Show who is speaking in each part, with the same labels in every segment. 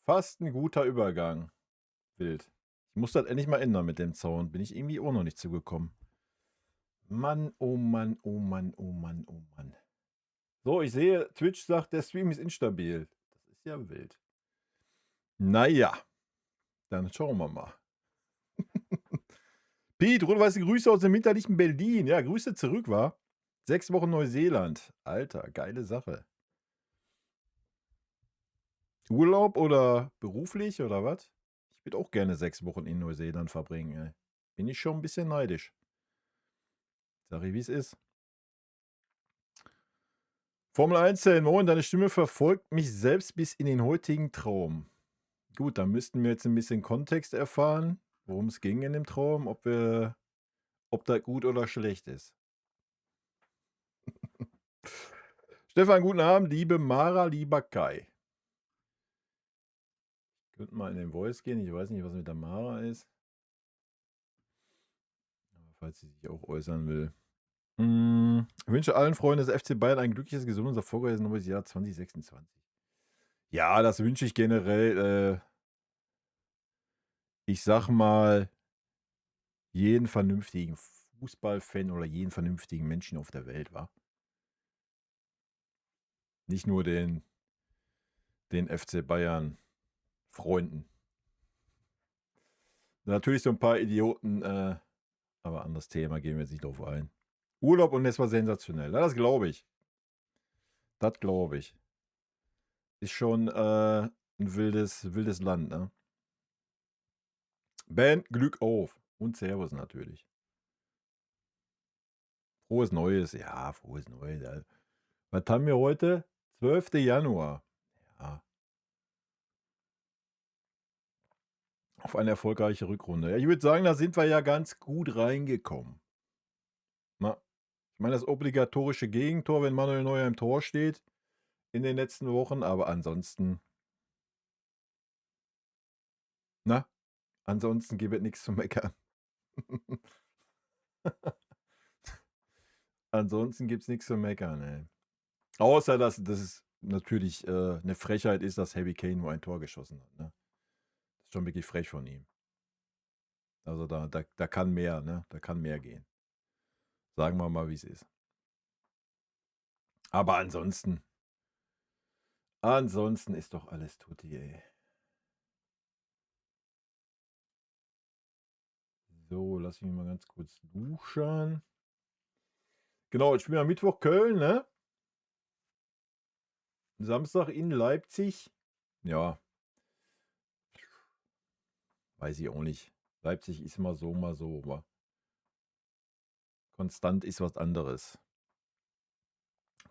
Speaker 1: Fast ein guter Übergang. Wild. Ich muss das endlich mal ändern mit dem Zaun. Bin ich irgendwie auch noch nicht zugekommen. Mann, oh Mann, oh Mann, oh Mann, oh Mann. So, ich sehe, Twitch sagt, der Stream ist instabil. Das ist ja wild. Na ja, dann schauen wir mal. Piet, rot-weiße Grüße aus dem winterlichen Berlin. Ja, Grüße zurück, war. 6 Wochen Neuseeland. Alter, geile Sache. Urlaub oder beruflich oder was? Ich würde auch gerne 6 Wochen in Neuseeland verbringen, ey. Bin ich schon ein bisschen neidisch. Sag ich, wie es ist. Formel 1, moin, deine Stimme verfolgt mich selbst bis in den heutigen Traum. Gut, dann müssten wir jetzt ein bisschen Kontext erfahren, worum es ging in dem Traum, ob das gut oder schlecht ist. Stefan, guten Abend, liebe Mara, lieber Kai. Könnten mal in den Voice gehen, ich weiß nicht, was mit der Mara ist. Aber falls sie sich auch äußern will. Ich wünsche allen Freunden des FC Bayern ein glückliches, gesundes, erfolgreiches neues Jahr 2026. Ja, das wünsche ich generell, ich sag mal, jeden vernünftigen Fußballfan oder jeden vernünftigen Menschen auf der Welt, wa? Nicht nur den FC Bayern Freunden. Natürlich so ein paar Idioten, aber anderes Thema, gehen wir jetzt nicht drauf ein. Urlaub und es war sensationell. Ja, das glaube ich. Das glaube ich. Ist schon, 'n wildes Land, ne? Ben, Glück auf und Servus natürlich. Frohes Neues, ja, frohes Neues. Was haben wir heute? 12. Januar. Ja, auf eine erfolgreiche Rückrunde. Ja, ich würde sagen, da sind wir ja ganz gut reingekommen. Ne? Ich meine, das obligatorische Gegentor, wenn Manuel Neuer im Tor steht in den letzten Wochen, aber ansonsten, na, ansonsten gibt es nichts zu meckern. Ansonsten gibt es nichts zu meckern, ey. Außer, dass es natürlich 'ne Frechheit ist, dass Harry Kane nur ein Tor geschossen hat, ne? Das ist schon wirklich frech von ihm. Also, da kann mehr, ne? Da kann mehr gehen. Sagen wir mal, wie es ist. Aber ansonsten ist doch alles tutti, ey. So, lass mich mal ganz kurz duschen. Genau, ich spiele am Mittwoch Köln, ne? Samstag in Leipzig. Ja, weiß ich auch nicht. Leipzig ist mal so, aber konstant ist was anderes.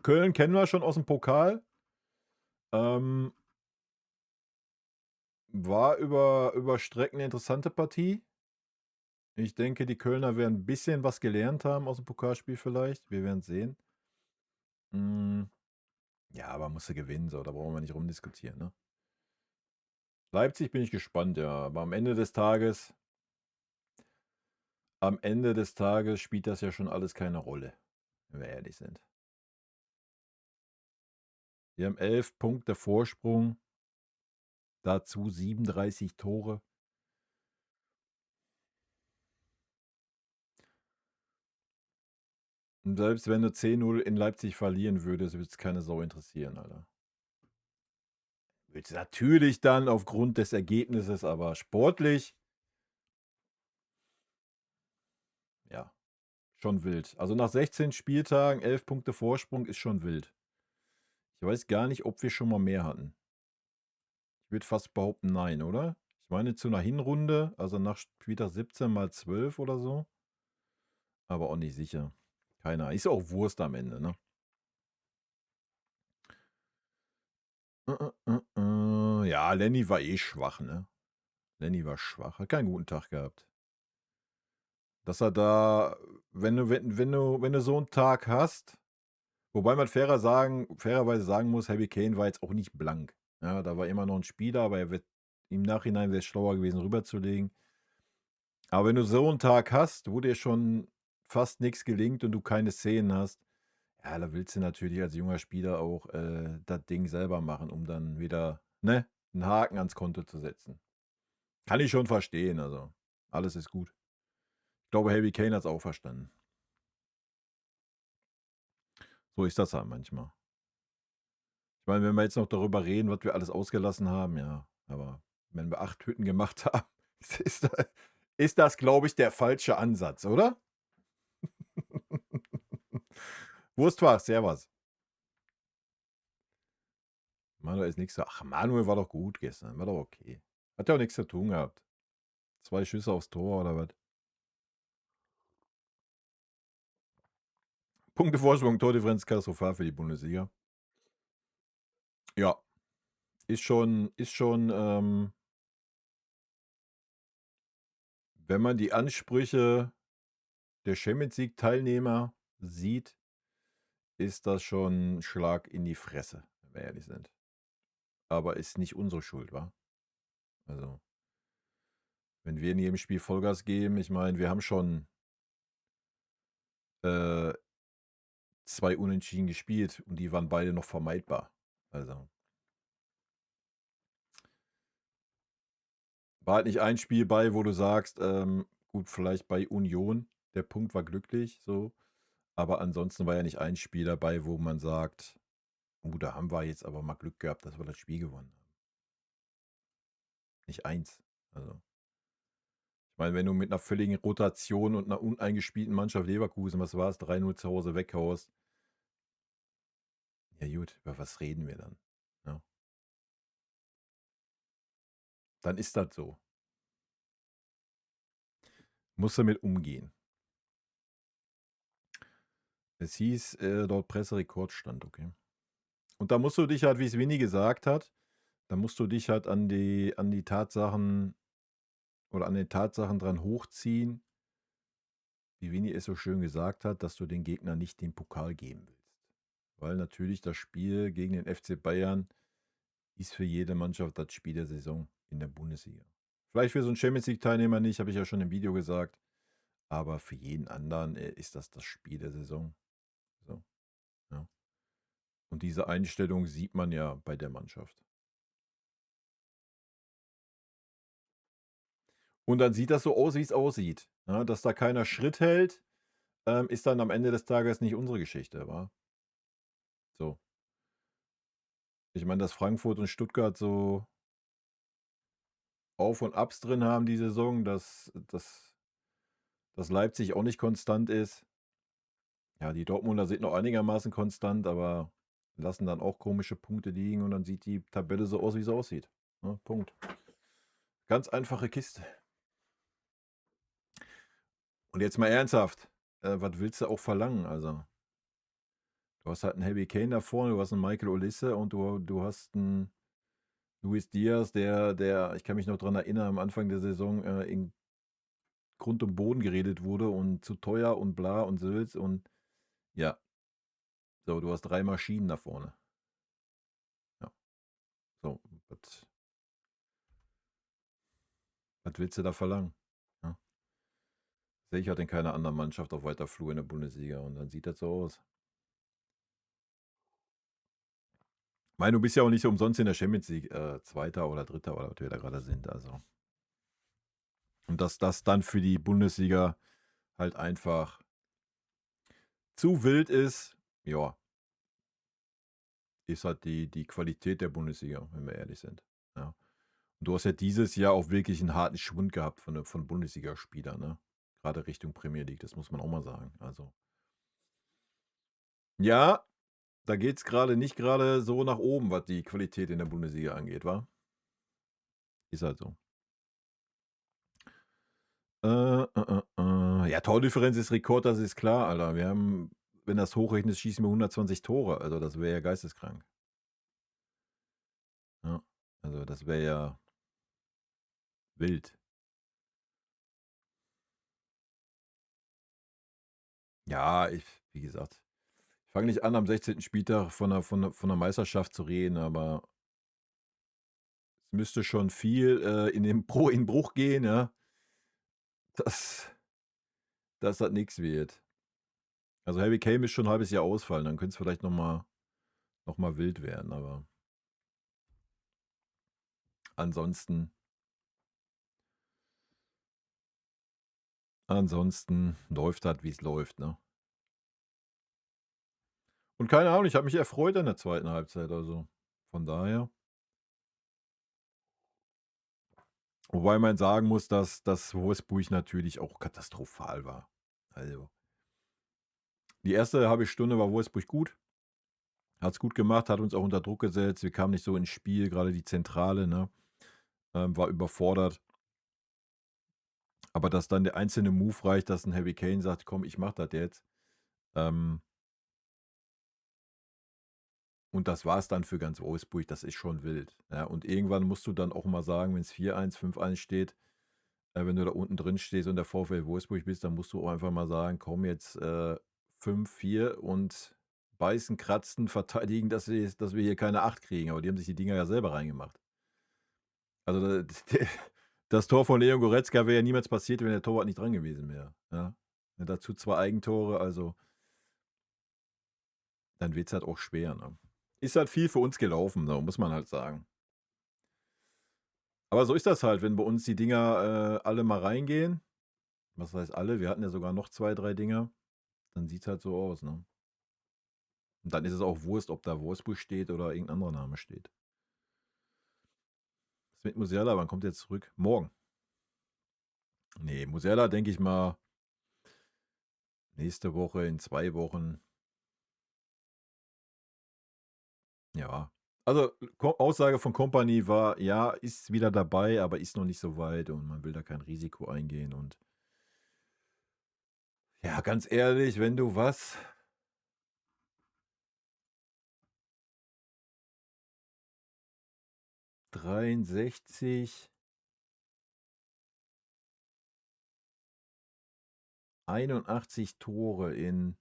Speaker 1: Köln kennen wir schon aus dem Pokal. Ähm, war über Strecken 'ne interessante Partie. Ich denke, die Kölner werden 'n bisschen was gelernt haben aus dem Pokalspiel vielleicht. Wir werden's sehen. Hm, ja, aber musst du gewinnen, so, da brauchen wir nicht rumdiskutieren, ne? Leipzig bin ich gespannt, ja, aber am Ende des Tages spielt das ja schon alles keine Rolle, wenn wir ehrlich sind. Wir haben 11 Punkte Vorsprung, dazu 37 Tore. Und selbst wenn du 10:0 in Leipzig verlieren würdest, würde es keine Sau interessieren, Alter. Würde es natürlich dann aufgrund des Ergebnisses, aber sportlich, ja, schon wild. Also nach 16 Spieltagen 11 Punkte Vorsprung ist schon wild. Ich weiß gar nicht, ob wir schon mal mehr hatten. Ich würde fast behaupten, nein, oder? Ich meine zu einer Hinrunde, also nach Spieltag 17 mal 12 oder so, aber auch nicht sicher. Keine Ahnung. Ist ja auch Wurst am Ende, ne? Ja, Lenny war eh schwach, ne? Lenny war schwach, hat keinen guten Tag gehabt. Dass er da, wenn du so einen Tag hast, wobei man fairerweise sagen muss, Harry Kane war jetzt auch nicht blank. Ja, da war immer noch ein Spieler, aber im Nachhinein wäre es schlauer gewesen, rüberzulegen. Aber wenn du so einen Tag hast, wo dir schon fast nichts gelingt und du keine Szenen hast, ja, da willst du natürlich als junger Spieler auch, das Ding selber machen, um dann wieder, ne, 'n Haken ans Konto zu setzen. Kann ich schon verstehen, also, alles ist gut. Ich glaube, Harry Kane hat's auch verstanden. So ist das halt manchmal. Ich meine, wenn wir jetzt noch darüber reden, was wir alles ausgelassen haben, ja, aber wenn wir 8 Hütten gemacht haben, ist da ist das, glaube ich, der falsche Ansatz, oder? Wurstwach, servus. Manuel ist nix da. Ach, Manuel war doch gut gestern, war doch okay. Hat ja auch nix zu tun gehabt. 2 Schüsse aufs Tor oder was? Punktevorsprung, Tordifferenz katastrophal für die Bundesliga. Ja, ist schon, wenn man die Ansprüche der Champions League-Teilnehmer sieht, ist das schon 'n Schlag in die Fresse, wenn wir ehrlich sind. Aber ist nicht unsere Schuld, wa? Also, wenn wir in jedem Spiel Vollgas geben, ich meine, wir haben schon, äh, 2 Unentschieden gespielt und die waren beide noch vermeidbar. Also, war halt nicht ein Spiel bei, wo du sagst, gut, vielleicht bei Union, der Punkt war glücklich so, aber ansonsten war ja nicht ein Spiel dabei, wo man sagt: „Oh, da haben wir jetzt aber mal Glück gehabt, dass wir das Spiel gewonnen haben.“ Nicht eins. Also, ich meine, wenn du mit einer völligen Rotation und einer uneingespielten Mannschaft Leverkusen, was war's, 3:0 zu Hause weghaust, ja gut, über was reden wir dann, ne? Dann ist das so. Musst du mit umgehen. Es hieß, laut Presse Rekordstand, okay. Und da musst du dich halt, wie es Winnie gesagt hat, da musst du dich halt an die Tatsachen oder an den Tatsachen dran hochziehen, wie Winnie es so schön gesagt hat, dass du den Gegner nicht den Pokal geben willst. Weil natürlich das Spiel gegen den FC Bayern ist für jede Mannschaft das Spiel der Saison in der Bundesliga. Vielleicht für so 'n Champions League-Teilnehmer nicht, habe ich ja schon im Video gesagt, aber für jeden anderen, ist das Spiel der Saison. So, ja. Und diese Einstellung sieht man ja bei der Mannschaft. Und dann sieht das so aus, wie's aussieht, ne? Dass da keiner Schritt hält, ist dann am Ende des Tages nicht unsere Geschichte, wa? So. Ich meine, dass Frankfurt und Stuttgart so Auf und Abs drin haben die Saison, dass Leipzig auch nicht konstant ist. Ja, die Dortmunder sind noch einigermaßen konstant, aber lassen dann auch komische Punkte liegen und dann sieht die Tabelle so aus, wie sie aussieht, ne? Punkt. Ganz einfache Kiste. Und jetzt mal ernsthaft, was willst du auch verlangen? Also, du hast halt 'n Harry Kane da vorne, du hast 'n Michael Olise und du hast 'n Luis Diaz, der ich kann mich noch dran erinnern, am Anfang der Saison, in Grund und Boden geredet wurde und zu teuer und bla und Sülz und ja, so, du hast 3 Maschinen da vorne. Ja, so, was willst du da verlangen, ne? Sehe ich halt in keiner anderen Mannschaft auf weiter Flur in der Bundesliga und dann sieht das so aus. Meine, du bist ja auch nicht umsonst in der Champions League, 2. oder 3. oder was wir da grade sind, also. Und dass das dann für die Bundesliga halt einfach zu wild ist, ja, ist halt die Qualität der Bundesliga, wenn wir ehrlich sind, ja. Und du hast ja dieses Jahr auch wirklich 'n harten Schwund gehabt von Bundesligaspielern, ne? Grade Richtung Premier League, das muss man auch mal sagen. Also, ja, da geht's grade nicht grade so nach oben, was die Qualität in der Bundesliga angeht, wa? Ist halt so. Ja, Tordifferenz ist Rekord, das ist klar, Alter. Wir haben wenn das hochrechnest, schießen wir 120 Tore. Also, das wäre ja geisteskrank. Ja, also, das wäre ja wild. Ja, wie gesagt, ich fange nicht an, am 16. Spieltag von 'ner Meisterschaft zu reden, aber es müsste schon viel, in Bruch gehen, ja, dass dass das nix wird. Also, Harry Kane müsste schon 'n halbes Jahr ausfallen, dann könnte es vielleicht noch mal wild werden, aber ansonsten läuft das, wie es läuft, ne? Und keine Ahnung, ich habe mich erfreut in der zweiten Halbzeit, also von daher. Wobei man sagen muss, dass Wolfsburg natürlich auch katastrophal war. Also, die erste halbe Stunde war Wolfsburg gut, hat's gut gemacht, hat uns auch unter Druck gesetzt. Wir kamen nicht so ins Spiel, gerade die Zentrale, ne, war überfordert. Aber dass dann der einzelne Move reicht, dass 'n Harry Kane sagt: „Komm, ich mache das jetzt." Ähm, und das war's dann für ganz Wolfsburg, das ist schon wild, ja. Und irgendwann musst du dann auch mal sagen, wenn's 4:1, 5:1 steht, wenn du da unten drin stehst und der VfL Wolfsburg bist, dann musst du auch einfach mal sagen: „Komm jetzt, 5-4 und beißen, kratzen, verteidigen, dass wir hier keine 8 kriegen." Aber die haben sich die Dinger ja selber reingemacht. Also, da das Tor von Leon Goretzka wäre ja niemals passiert, wenn der Torwart nicht dran gewesen wäre, ja? Dazu 2 Eigentore, also dann wird's halt auch schwer, ne? Ist halt viel für uns gelaufen, so, muss man halt sagen. Aber so ist das halt, wenn bei uns die Dinger, alle mal reingehen. Was heißt alle? Wir hatten ja sogar noch 2, 3 Dinger. Dann sieht's halt so aus, ne? Und dann ist es auch Wurst, ob da Wolfsburg steht oder irgend 'n anderer Name steht. Was mit Musiala, wann kommt der zurück? Morgen. Ne, Musiala denke ich mal nächste Woche, in 2 Wochen. Ja. Also, Aussage von Kompany war: „Ja, ist wieder dabei, aber ist noch nicht so weit und man will da kein Risiko eingehen." Und ja, ganz ehrlich, wenn du was 63, 81 Tore in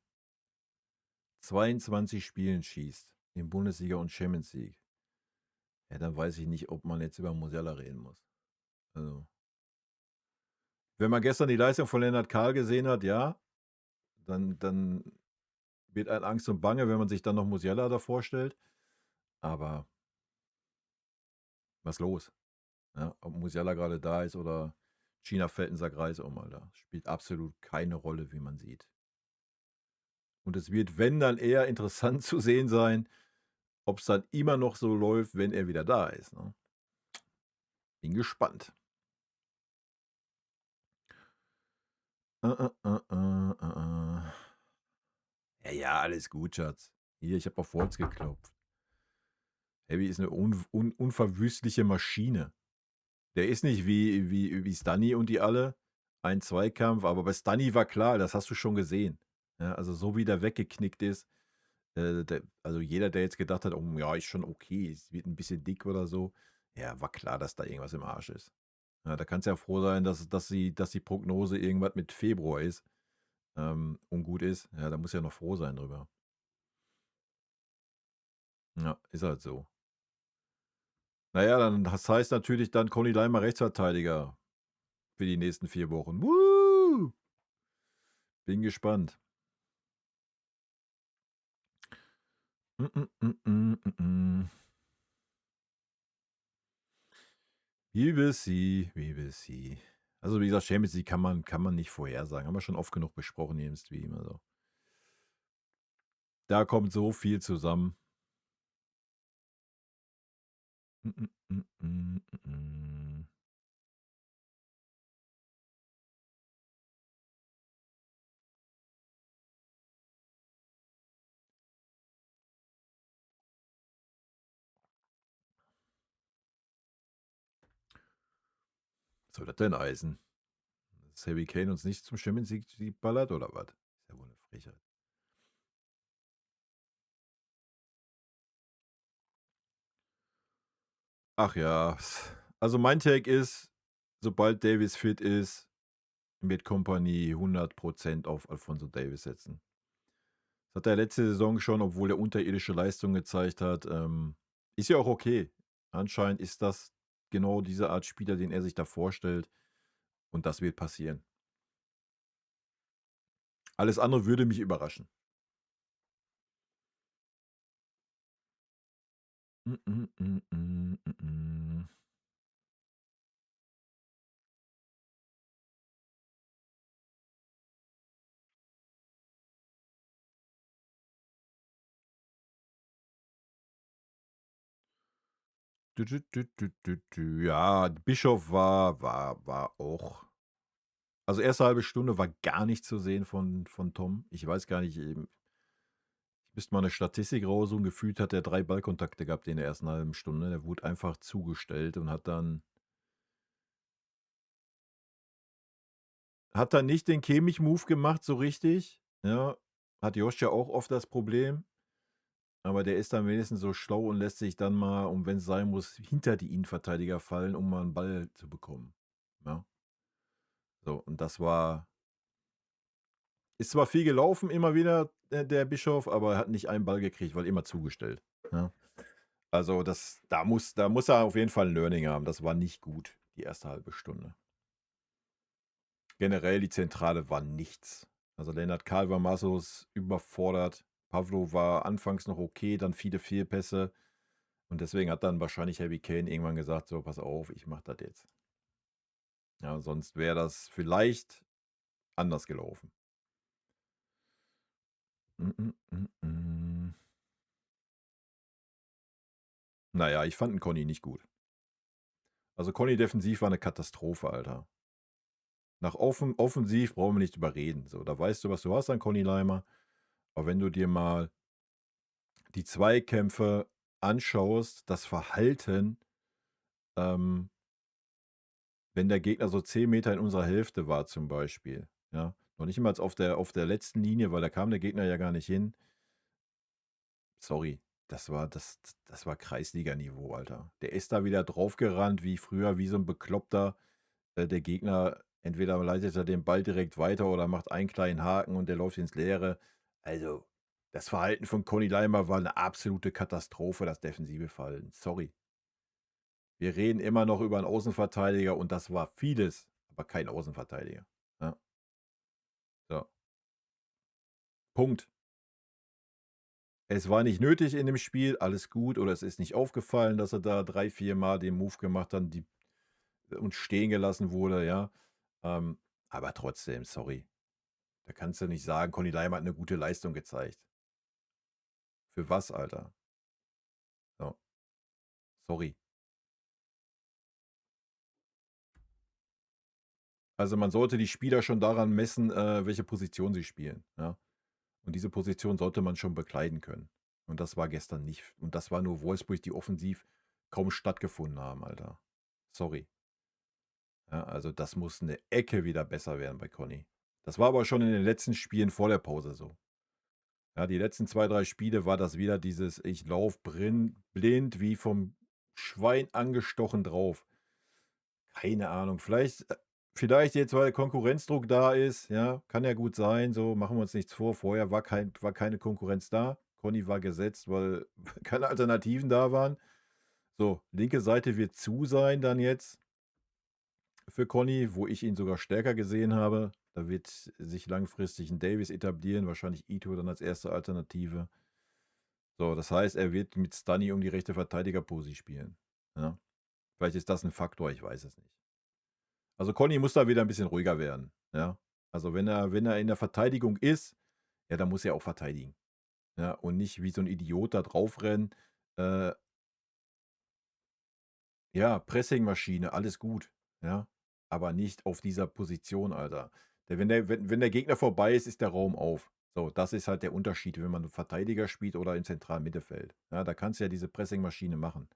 Speaker 1: 22 Spielen schießt, in Bundesliga und Champions League, ja, dann weiß ich nicht, ob man jetzt über Musiala reden muss. Also, wenn man gestern die Leistung von Lennart Kahl gesehen hat, ja, dann wird einem Angst und Bange, wenn man sich dann noch Musiala da vorstellt. Aber was los? Ja, ob Musiala gerade da ist oder China fällt 'n Sack Reis um, Alter. Spielt absolut keine Rolle, wie man sieht. Und es wird, wenn, dann eher interessant zu sehen sein, ob's dann immer noch so läuft, wenn er wieder da ist, ne? Bin gespannt. Äh. Ja, ja, alles gut, Schatz. Hier, ich habe auf Holz geklopft. Heavy ist 'ne unverwüstliche Maschine. Der ist nicht wie Stunny und die alle. Ein Zweikampf, aber bei Stunny war klar, das hast du schon gesehen. Ja, also so wie der weggeknickt ist, der also jeder, der jetzt gedacht hat: „Oh ja, ist schon okay, es wird 'n bisschen dick oder so." Ja, war klar, dass da irgendwas im Arsch ist. Ja, da kannst du ja froh sein, dass die Prognose irgendwas mit Februar ist, und gut ist. Ja, da musst du ja noch froh sein drüber. Ja, ist halt so. Na ja, dann das heißt natürlich dann Conny Leimer Rechtsverteidiger für die nächsten 4 Wochen. Bin gespannt. Mm, mm, mm, mm, mm. We will see, we will see. Also, wie gesagt, Champions League kann man nicht vorhersagen. Haben wir schon oft genug besprochen hier im Stream, also. Da kommt so viel zusammen. Mm, mm, mm, mm, mm. Was soll das denn heißen? Dass Harry Kane uns nicht zum Champions League ballert oder was? Ist ja wohl 'ne Frechheit. Ach ja, also mein Take ist, sobald Davies fit ist, wird Kompany 100% auf Alphonso Davies setzen. Das hat er letzte Saison schon, obwohl er unterirdische Leistungen gezeigt hat. Ist ja auch okay. Anscheinend ist das genau diese Art Spieler, den er sich da vorstellt, und das wird passieren. Alles andere würde mich überraschen. Mm, mm, mm, mm, mm, mm. Ja, Bischof war auch, also, erste halbe Stunde war gar nichts zu sehen von Tom. Ich weiß gar nicht, ich müsste mal eine Statistik raussuchen. Gefühlt hat er 3 Ballkontakte gehabt in der ersten halben Stunde. Der wurde einfach zugestellt und hat dann nicht den Kimmich-Move gemacht so richtig, ja. Hat Josh ja auch oft das Problem, aber der ist dann wenigstens so schlau und lässt sich dann mal, und wenn's sein muss, hinter die Innenverteidiger fallen, um mal 'n Ball zu bekommen, ja. So, und das ist zwar viel gelaufen immer wieder, der Bischof, aber er hat nicht einen Ball gekriegt, weil immer zugestellt, ja. Also, da muss er auf jeden Fall 'n Learning haben. Das war nicht gut, die erste halbe Stunde. Generell die Zentrale war nichts. Also, Lennart Karl war maßlos überfordert. Pavlo war anfangs noch okay, dann viele Fehlpässe, und deswegen hat dann wahrscheinlich Harry Kane irgendwann gesagt: „So, pass auf, ich mache das jetzt." Ja, sonst wäre das vielleicht anders gelaufen. Mm, mm, mm, mm. Na ja, ich fand 'n Conny nicht gut. Also, Conny defensiv war 'ne Katastrophe, Alter. Nach offensiv brauchen wir nicht drüber reden. So, da weißt du, was du hast an Conny Leimer. Aber wenn du dir mal die Zweikämpfe anschaust, das Verhalten, ähm, wenn der Gegner so 10 Meter in unserer Hälfte war zum Beispiel, ja, noch nicht mal auf der letzten Linie, weil da kam der Gegner ja gar nicht hin. Sorry, das war Kreisliganiveau, Alter. Der ist da wieder draufgerannt wie früher, wie so 'n Bekloppter. Der Gegner, entweder leitet er den Ball direkt weiter oder macht einen kleinen Haken und der läuft ins Leere. Also, das Verhalten von Conny Leimer war 'ne absolute Katastrophe, das defensive Verhalten. Sorry. Wir reden immer noch über 'n Außenverteidiger und das war vieles, aber kein Außenverteidiger. Ja, so. Punkt. Es war nicht nötig in dem Spiel, alles gut, oder es ist nicht aufgefallen, dass er da 3, 4 Mal den Move gemacht hat, und stehen gelassen wurde, ja. Aber trotzdem, sorry. Da kannst du nicht sagen, Conny Leimer hat 'ne gute Leistung gezeigt. Für was, Alter? So, sorry. Also, man sollte die Spieler schon daran messen, welche Position sie spielen, ja. Und diese Position sollte man schon bekleiden können. Und das war gestern nicht. Und das war nur Wolfsburg, die offensiv kaum stattgefunden haben, Alter. Sorry. Ja, also das muss eine Ecke wieder besser werden bei Conny. Das war aber schon in den letzten Spielen vor der Pause so. Ja, die letzten 2, 3 Spiele war das wieder dieses: „Ich laufe blind wie vom Schwein angestochen drauf." Keine Ahnung, vielleicht jetzt, weil Konkurrenzdruck da ist, ja, kann ja gut sein, so, machen wir uns nichts vor. Vorher war keine Konkurrenz da. Conny war gesetzt, weil keine Alternativen da waren. So, linke Seite wird zu sein dann jetzt für Conny, wo ich ihn sogar stärker gesehen habe. Da wird sich langfristig 'n Davies etablieren, wahrscheinlich Ito dann als erste Alternative. So, das heißt, er wird mit Stunny um die rechte Verteidigerposi spielen, ja? Vielleicht ist das 'n Faktor, ich weiß es nicht. Also, Conny muss da wieder 'n bisschen ruhiger werden, ja? Also, wenn er in der Verteidigung ist, ja, dann muss er auch verteidigen, ja? Und nicht wie so 'n Idiot da draufrennen. Äh, ja, Pressingmaschine, alles gut, ja? Aber nicht auf dieser Position, Alter. Wenn der Gegner vorbei ist, ist der Raum auf. So, das ist halt der Unterschied, wenn man Verteidiger spielt oder im zentralen Mittelfeld. Ja, da kannst du ja diese Pressingmaschine machen.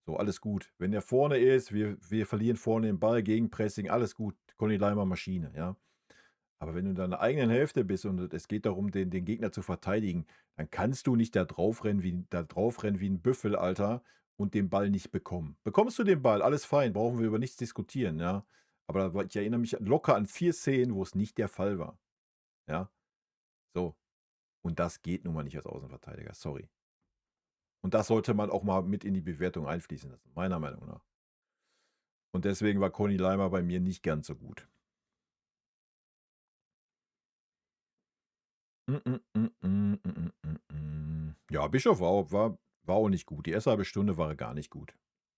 Speaker 1: So, alles gut. Wenn der vorne ist, wir verlieren vorne den Ball, Gegenpressing, alles gut. Conny Leimer Maschine, ja. Aber wenn du in deiner eigenen Hälfte bist und es geht darum, den Gegner zu verteidigen, dann kannst du nicht da draufrennen wie ein Büffel, Alter, und den Ball nicht bekommen. Bekommst du den Ball, alles fein, brauchen wir über nichts diskutieren, ja. Aber ich erinnere mich locker an 4 Szenen, wo es nicht der Fall war, ja. So, und das geht nun mal nicht als Außenverteidiger, sorry. Und das sollte man auch mal mit in die Bewertung einfließen lassen, meiner Meinung nach. Und deswegen war Conny Leimer bei mir nicht ganz so gut. Ja, Bischof war auch nicht gut. Die erste halbe Stunde war er gar nicht gut.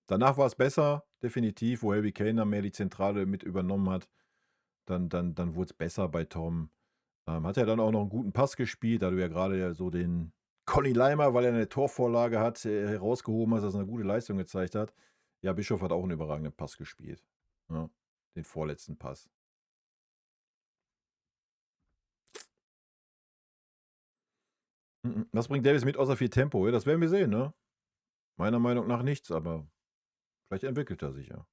Speaker 1: Danach war es besser, definitiv, wo Harry Kane dann mehr die Zentrale mit übernommen hat. Dann wurde es besser bei Tom. Hat er dann auch noch einen guten Pass gespielt, da du ja gerade ja so den Conny Leimer, weil er eine Torvorlage hat, herausgehoben hat, dass er 'ne gute Leistung gezeigt hat. Ja, Bischof hat auch 'n überragenden Pass gespielt, ne? Den vorletzten Pass. Was bringt Davis mit außer viel Tempo? Ja, das werden wir sehen, ne? Meiner Meinung nach nichts, aber vielleicht entwickelt er sich ja.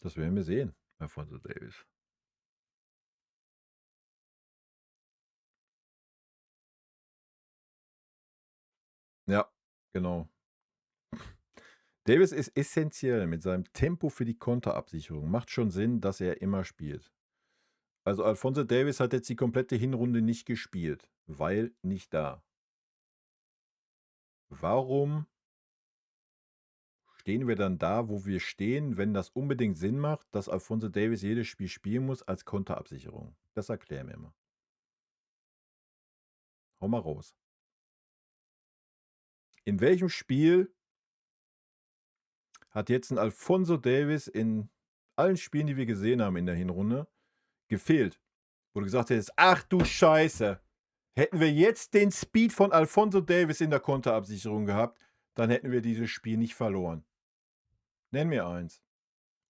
Speaker 1: Das werden wir sehen, Alphonso Davies. Ja, genau. Davis ist essenziell mit seinem Tempo für die Konterabsicherung. Macht schon Sinn, dass er immer spielt. Also, Alphonso Davies hat jetzt die komplette Hinrunde nicht gespielt, weil nicht da. Warum stehen wir dann da, wo wir stehen, wenn das unbedingt Sinn macht, dass Alphonso Davies jedes Spiel spielen muss als Konterabsicherung? Das erklär mir mal. Hau mal raus. In welchem Spiel hat jetzt 'n Alphonso Davies in allen Spielen, die wir gesehen haben in der Hinrunde, gefehlt? Wo du gesagt hättest: „Ach du Scheiße, hätten wir jetzt den Speed von Alphonso Davies in der Konterabsicherung gehabt, dann hätten wir dieses Spiel nicht verloren." Nenn mir eins.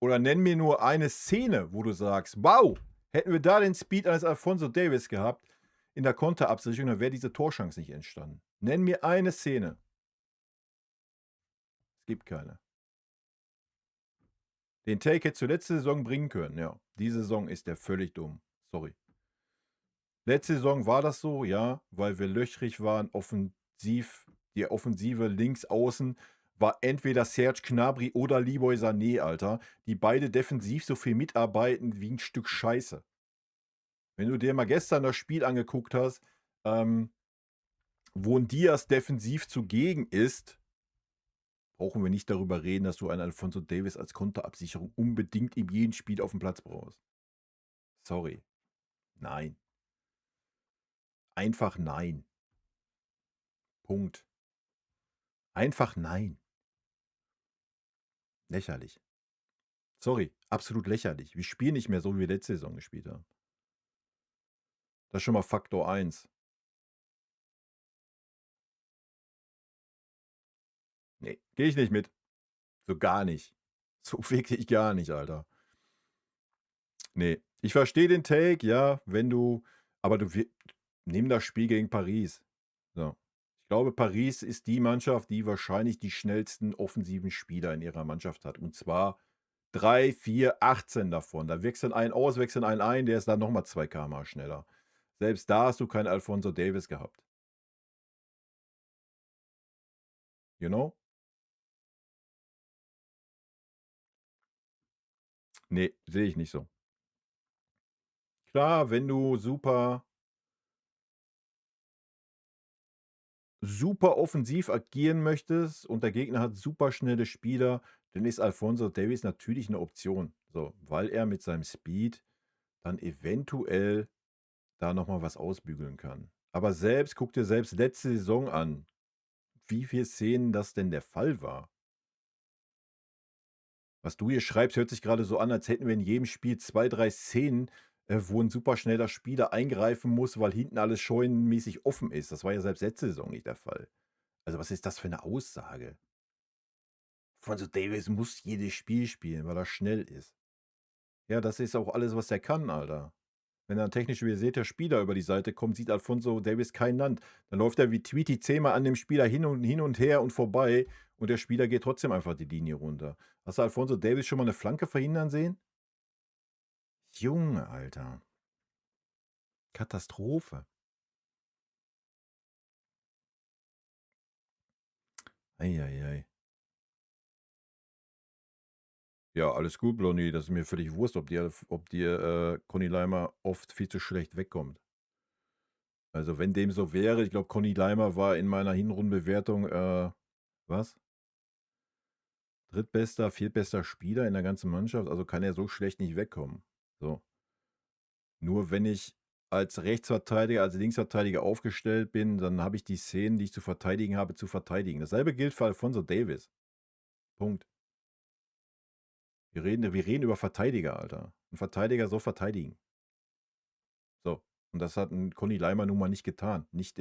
Speaker 1: Oder nenn mir nur eine Szene, wo du sagst: „Wow, hätten wir da den Speed eines Alphonso Davies gehabt in der Konterabsicherung, dann wäre diese Torchance nicht entstanden." Nenn mir eine Szene. Es gibt keine. Den Take hättest du letzte Saison bringen können, ja. Diese Saison ist der völlig dumm. Sorry. Letzte Saison war das so, ja, weil wir löchrig waren, offensiv. Die Offensive links außen war entweder Serge Gnabry oder Leroy Sané, Alter, die beide defensiv so viel mitarbeiten wie ein Stück Scheiße. Wenn du dir mal gestern das Spiel angeguckt hast, ähm, wo 'n Diaz defensiv zugegen ist, brauchen wir nicht darüber reden, dass du einen Alphonso Davies als Konterabsicherung unbedingt in jedem Spiel auf dem Platz brauchst. Sorry. Nein. Einfach nein. Punkt. Einfach nein. Lächerlich. Sorry, absolut lächerlich. Wir spielen nicht mehr so, wie wir letzte Saison gespielt haben. Das ist schon mal Faktor eins. Ne, gehe ich nicht mit. So gar nicht. So wirklich gar nicht, Alter. Ne, ich verstehe den Take, ja, wenn du aber du wi nimm das Spiel gegen Paris. So. Ich glaube, Paris ist die Mannschaft, die wahrscheinlich die schnellsten offensiven Spieler in ihrer Mannschaft hat. Und zwar 3, 4, 18 davon. Da wechseln einen aus, wechseln einen ein, der ist dann noch mal 2 km/h schneller. Selbst da hast du keinen Alphonso Davies gehabt. You know? Ne, sehe ich nicht so. Klar, wenn du super offensiv agieren möchtest und der Gegner hat super schnelle Spieler, dann ist Alphonso Davies natürlich 'ne Option. So, weil er mit seinem Speed dann eventuell da noch mal was ausbügeln kann. Aber selbst guck dir selbst letzte Saison an, wie viel Szenen das denn der Fall war. Was du hier schreibst, hört sich grade so an, als hätten wir in jedem Spiel 2, 3 Szenen, wo 'n superschneller Spieler eingreifen muss, weil hinten alles scheunenmäßig offen ist. Das war ja selbst letzte Saison nicht der Fall. Also, was ist das für 'ne Aussage? Alphonso Davies muss jedes Spiel spielen, weil er schnell ist. Ja, das ist auch alles, was der kann, Alter. Wenn da 'n technisch versierter Spieler über die Seite kommt, sieht Alphonso Davies kein Land. Dann läuft er wie Tweety zehnmal an dem Spieler hin und her und vorbei und der Spieler geht trotzdem einfach die Linie runter. Hast du Alphonso Davies schon mal 'ne Flanke verhindern sehen? Junge, Alter. Katastrophe. Ei, ei, ei. Ja, alles gut, Blondie. Das ist mir völlig Wurst, ob dir Conny Leimer oft viel zu schlecht wegkommt. Also, wenn dem so wäre, ich glaube, Conny Leimer war in meiner Hinrundenbewertung, was? Drittbester, viertbester Spieler in der ganzen Mannschaft, also kann er so schlecht nicht wegkommen. So. Nur wenn ich als Rechtsverteidiger, als Linksverteidiger aufgestellt bin, dann habe ich die Szenen, die ich zu verteidigen habe, zu verteidigen. Dasselbe gilt für Alphonso Davies. Punkt. Wir reden über Verteidiger, Alter. 'N Verteidiger soll verteidigen. So. Und das hat 'n Conny Leimer nun mal nicht getan. Nicht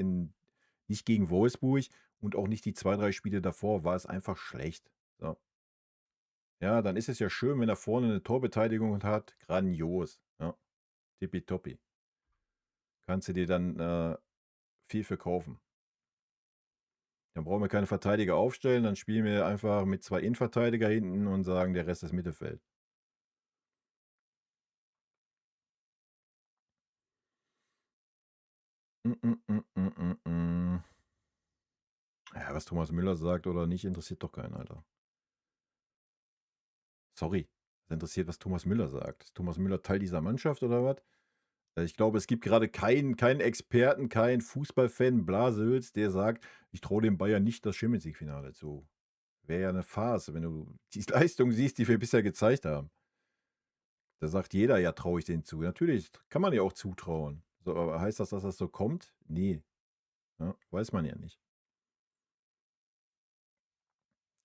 Speaker 1: gegen Wolfsburg und auch nicht die 2, 3 Spiele davor war es einfach schlecht. So. Ja, dann ist es ja schön, wenn er vorne eine Torbeteiligung hat. Grandios, ja. Tippitoppi. Kannst du dir dann, viel für kaufen. Dann brauchen wir keine Verteidiger aufstellen, dann spielen wir einfach mit 2 Innenverteidiger hinten und sagen, der Rest ist Mittelfeld. Hm, hm, hm, hm, hm, hm. Ja, was Thomas Müller sagt oder nicht, interessiert doch keinen, Alter. Sorry. Es interessiert, was Thomas Müller sagt. Ist Thomas Müller Teil dieser Mannschaft oder was? Ich glaube, es gibt gerade keinen Experten, keinen Fußballfan, Blasels, der sagt: „Ich traue dem Bayern nicht das Champions League-Finale zu.“ Wäre ja 'ne Farce, wenn du die Leistung siehst, die wir bisher gezeigt haben. Da sagt jeder: „Ja, traue ich denen zu.“ Natürlich, kann man ja auch zutrauen. So, aber heißt das, dass das so kommt? Ne, ne, weiß man ja nicht.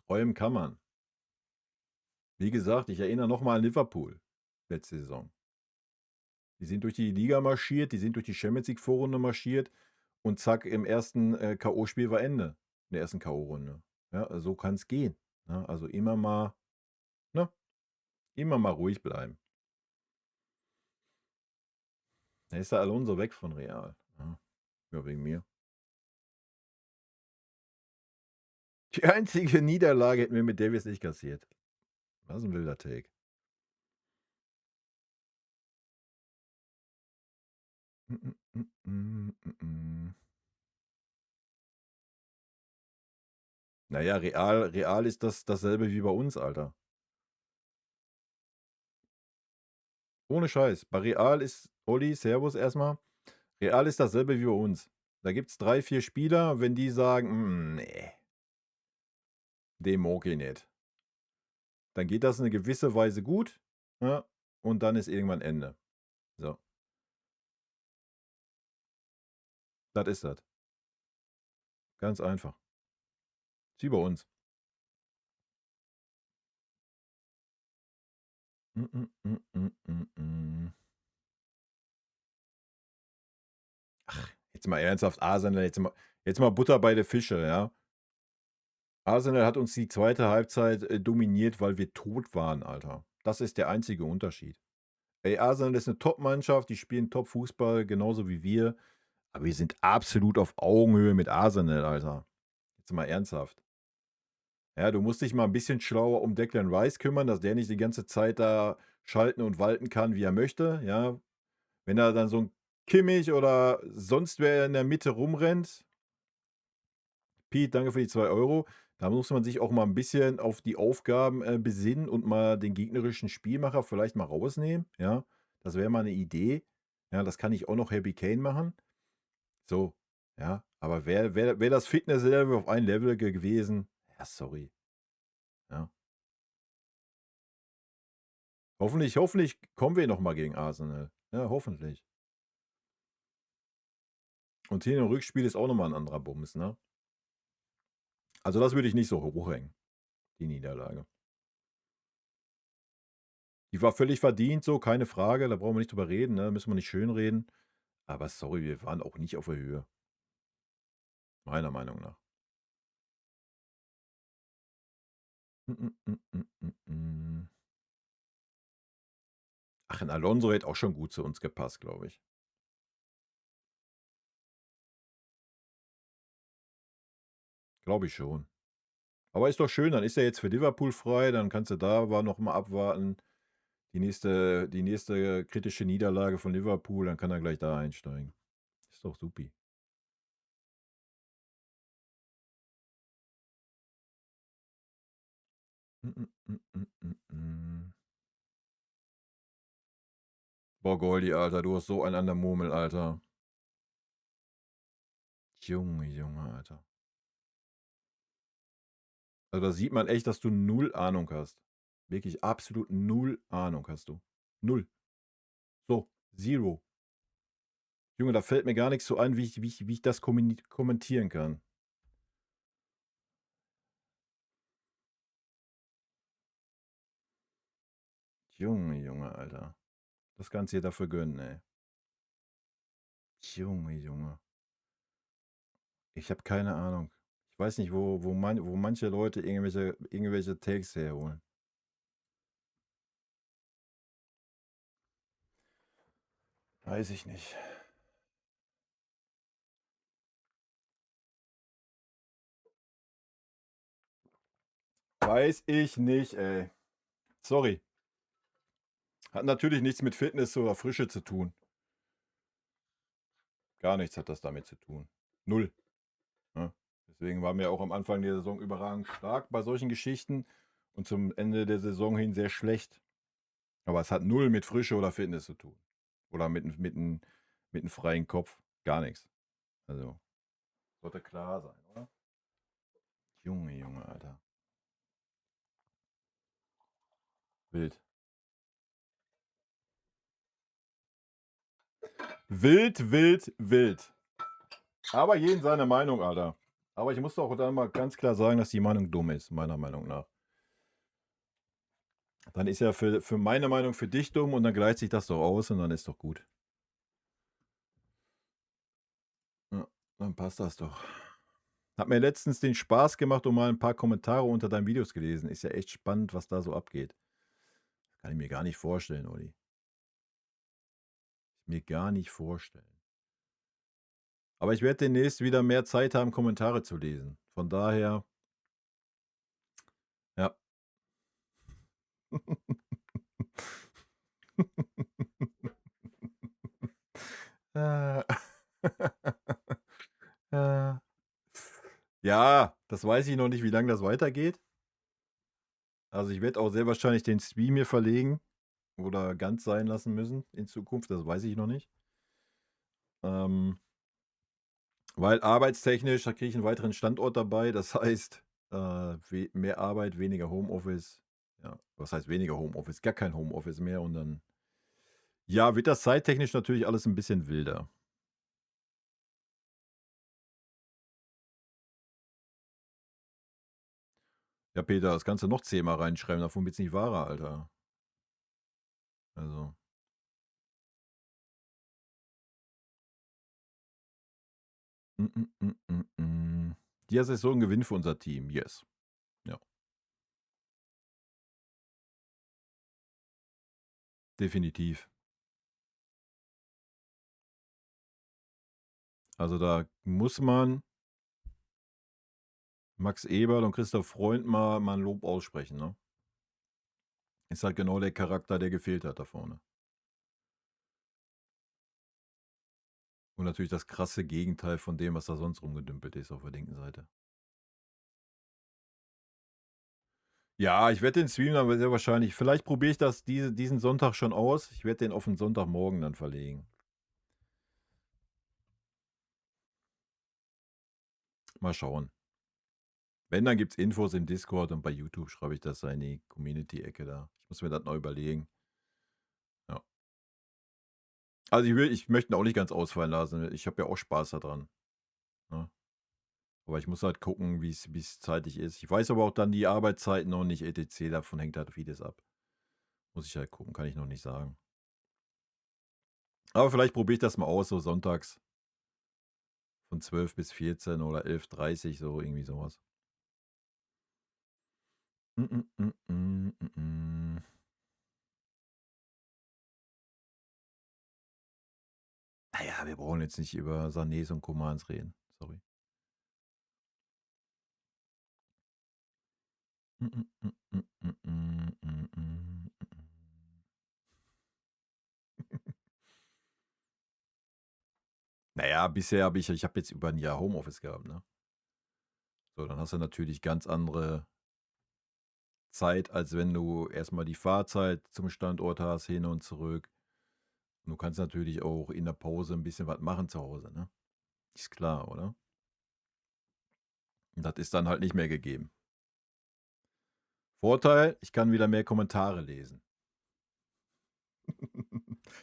Speaker 1: Träumen kann man. Wie gesagt, ich erinnere noch mal an Liverpool letzte Saison. Die sind durch die Liga marschiert, die sind durch die Champions League Vorrunde marschiert und zack, im ersten, K.O.-Spiel war Ende, in der ersten K.O.-Runde. Ja, so kann's gehen, ne? Also, ne, immer mal ruhig bleiben. Da ist der Alonso weg von Real, ne? Ja, wegen mir. Die einzige Niederlage hätten wir mit Davies nicht kassiert. Das ist 'n wilder Take. Mm, mm, mm, mm, mm. Na ja, Real ist dasselbe wie bei uns, Alter. Ohne Scheiß. Bei Real ist Olli, servus erstmal. Real ist dasselbe wie bei uns. Da gibt's 3, 4 Spieler, wenn die sagen: ne, den mag ich nicht.“ Dann geht das 'ne gewisse Weise gut, ne, und dann ist irgendwann Ende. So, das ist das. Ganz einfach. Ist wie bei uns. Mm, mm, mm, mm, mm, mm. Ach, jetzt mal ernsthaft, Arsenal, jetzt mal Butter bei der Fische, ja? Arsenal hat uns die zweite Halbzeit, dominiert, weil wir tot waren, Alter. Das ist der einzige Unterschied. Ey, Arsenal ist 'ne Top-Mannschaft, die spielen Top-Fußball, genauso wie wir, aber wir sind absolut auf Augenhöhe mit Arsenal, Alter. Jetzt mal ernsthaft. Ja, du musst dich mal 'n bisschen schlauer um Declan Rice kümmern, dass der nicht die ganze Zeit da schalten und walten kann, wie er möchte, ja? Wenn da dann so 'n Kimmich oder sonst wer in der Mitte rumrennt. Piet, danke für die 2 €. Da muss man sich auch mal 'n bisschen auf die Aufgaben, besinnen und mal den gegnerischen Spielmacher vielleicht mal rausnehmen, ja? Das wäre mal 'ne Idee. Ja, das kann nicht auch noch Harry Kane machen. So, ja, aber wäre das Fitnesslevel auf ein Level gewesen, ja, sorry, ja. Hoffentlich kommen wir noch mal gegen Arsenal. Ja, hoffentlich. Und Hin und Rückspiel ist auch noch mal 'n anderer Bums, ne? Also, das würde ich nicht so hochhängen, die Niederlage. Die war völlig verdient so, keine Frage, da brauchen wir nicht drüber reden, ne? Müssen wir nicht schönreden. Aber sorry, wir waren auch nicht auf der Höhe, meiner Meinung nach. Mm. Ach, 'n Alonso hätte auch schon gut zu uns gepasst, glaube ich. Glaube ich schon. Aber ist doch schön, dann ist er jetzt für Liverpool frei, dann kannst du da aber noch mal abwarten. Die nächste kritische Niederlage von Liverpool, dann kann er gleich da einsteigen. Ist doch supi. Mm. Boah, Goldi, Alter, du hast so einen an der Murmel, Alter. Junge, Junge, Alter. Also, da sieht man echt, dass du null Ahnung hast. Wirklich absolut null Ahnung hast du. Null. So, zero. Junge, da fällt mir gar nix so ein, wie ich das kommentieren kann. Junge, Junge, Alter. Das kannst du dir dafür gönnen, ey. Junge, Junge. Ich habe keine Ahnung. Ich weiß nicht, wo manche Leute irgendwelche Takes herholen. Weiß ich nicht. Weiß ich nicht, ey. Sorry. Hat natürlich nichts mit Fitness oder Frische zu tun. Gar nichts hat das damit zu tun. Null. Ne? Deswegen waren wir auch am Anfang der Saison überragend stark bei solchen Geschichten und zum Ende der Saison hin sehr schlecht. Aber es hat null mit Frische oder Fitness zu tun. Oder mit einem freien Kopf. Gar nichts. Also, sollte klar sein, oder? Junge, Junge, Alter. Wild. Wild, wild, wild. Aber jeden seine Meinung, Alter. Aber ich muss doch dann mal ganz klar sagen, dass die Meinung dumm ist, meiner Meinung nach. Dann ist ja für meine Meinung für dich dumm und dann gleicht sich das doch aus und dann ist doch gut. Ja, dann passt das doch. Hat mir letztens den Spaß gemacht und mal ein paar Kommentare unter deinen Videos gelesen. Ist ja echt spannend, was da so abgeht. Kann ich mir gar nicht vorstellen, Olli. Mir gar nicht vorstellen. Aber ich werde demnächst wieder mehr Zeit haben, Kommentare zu lesen. Von daher, ja. Äh. Ja, das weiß ich noch nicht, wie lange das weitergeht. Also ich werde auch sehr wahrscheinlich den Stream hier verlegen oder ganz sein lassen müssen in Zukunft. Das weiß ich noch nicht. Weil arbeitstechnisch, da kriege ich einen weiteren Standort dabei. Das heißt, mehr Arbeit, weniger Homeoffice. Ja, was heißt weniger Homeoffice? Gar kein Homeoffice mehr. Und dann, ja, wird das zeittechnisch natürlich alles ein bisschen wilder. Ja, Peter, das kannst du noch 10-mal reinschreiben, davon wird's nicht wahrer, Alter. Also. Die Saison ein Gewinn für unser Team, yes. Ja, definitiv. Also da muss man Max Eberl und Christoph Freund mal 'n Lob aussprechen, ne? Ist halt genau der Charakter, der gefehlt hat da vorne. Und natürlich das krasse Gegenteil von dem, was da sonst rumgedümpelt ist auf der linken Seite. Ja, ich werde den Stream aber sehr wahrscheinlich vielleicht probiere ich das diesen Sonntag schon aus. Ich werde den auf 'n Sonntagmorgen dann verlegen. Mal schauen. Wenn, dann gibt's Infos im Discord und bei YouTube schreibe ich das da in die Community-Ecke da. Ich muss mir das neu überlegen. Ja. Also, ich möchte ihn auch nicht ganz ausfallen lassen. Ich habe ja auch Spaß daran, ne? Aber ich muss halt gucken, wie's zeitlich ist. Ich weiß aber auch dann die Arbeitszeiten noch nicht et cetera. Davon hängt halt vieles ab. Muss ich halt gucken, kann ich noch nicht sagen. Aber vielleicht probiere ich das mal aus, so sonntags von 12 bis 14 oder 11:30, so irgendwie sowas. Mm, mm, mm, mm, mm. Na ja, wir brauchen jetzt nicht über Sanés und Comans reden. Sorry. Mm, mm, mm, mm, mm, mm, mm, mm, mm. Na ja, bisher ich habe jetzt über 'n Jahr Homeoffice gehabt, ne? So, dann hast du natürlich ganz andere Zeit, als wenn du erst mal die Fahrzeit zum Standort hast, hin und zurück. Und du kannst natürlich auch in der Pause 'n bisschen was machen zu Hause, ne? Ist klar, oder? Und das ist dann halt nicht mehr gegeben. Vorteil, ich kann wieder mehr Kommentare lesen.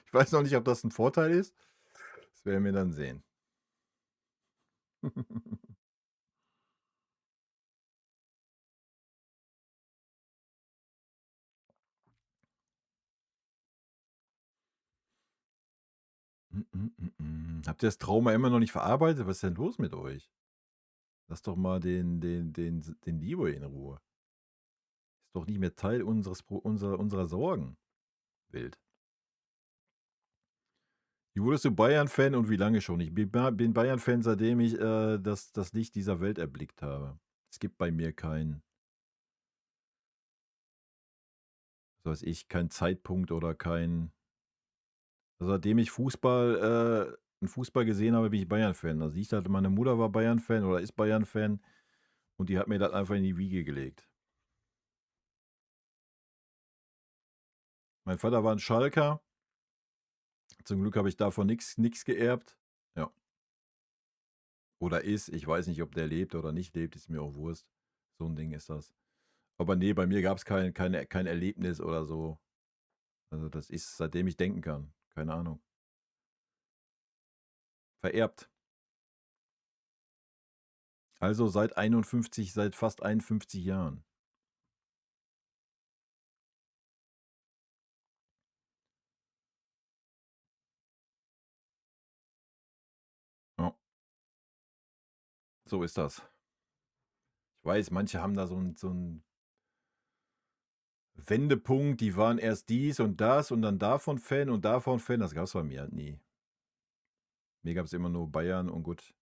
Speaker 1: Ich weiß noch nicht, ob das 'n Vorteil ist. Das werden wir dann sehen. Habt ihr das Trauma immer noch nicht verarbeitet? Was ist denn los mit euch? Lass doch mal den Leroy in Ruhe. Ist doch nicht mehr Teil unserer Sorgen. Wild. Wie wurdest du Bayern-Fan und wie lange schon? Ich bin Bayern-Fan, seitdem ich das Licht dieser Welt erblickt habe. Es gibt bei mir keinen, was weiß ich, keinen Zeitpunkt oder kein. Also seitdem ich einen Fußball gesehen habe, bin ich Bayern-Fan. Also ich dachte, meine Mutter war Bayern-Fan oder ist Bayern-Fan und die hat mir das einfach in die Wiege gelegt. Mein Vater war ein Schalker. Zum Glück habe ich davon nichts geerbt. Ja. Oder ist. Ich weiß nicht, ob der lebt oder nicht lebt, ist mir auch Wurst. So ein Ding ist das. Aber nee, bei mir gab es kein Erlebnis oder so. Also das ist, seitdem ich denken kann. Keine Ahnung. Vererbt. Also seit fast 51 Jahren. Ja, so ist das. Ich weiß, manche haben da so 'n Wendepunkt, die waren erst dies und das und dann davon Fan und davon Fan. Das gab's bei mir halt nie. Mir gab's immer nur Bayern und gut.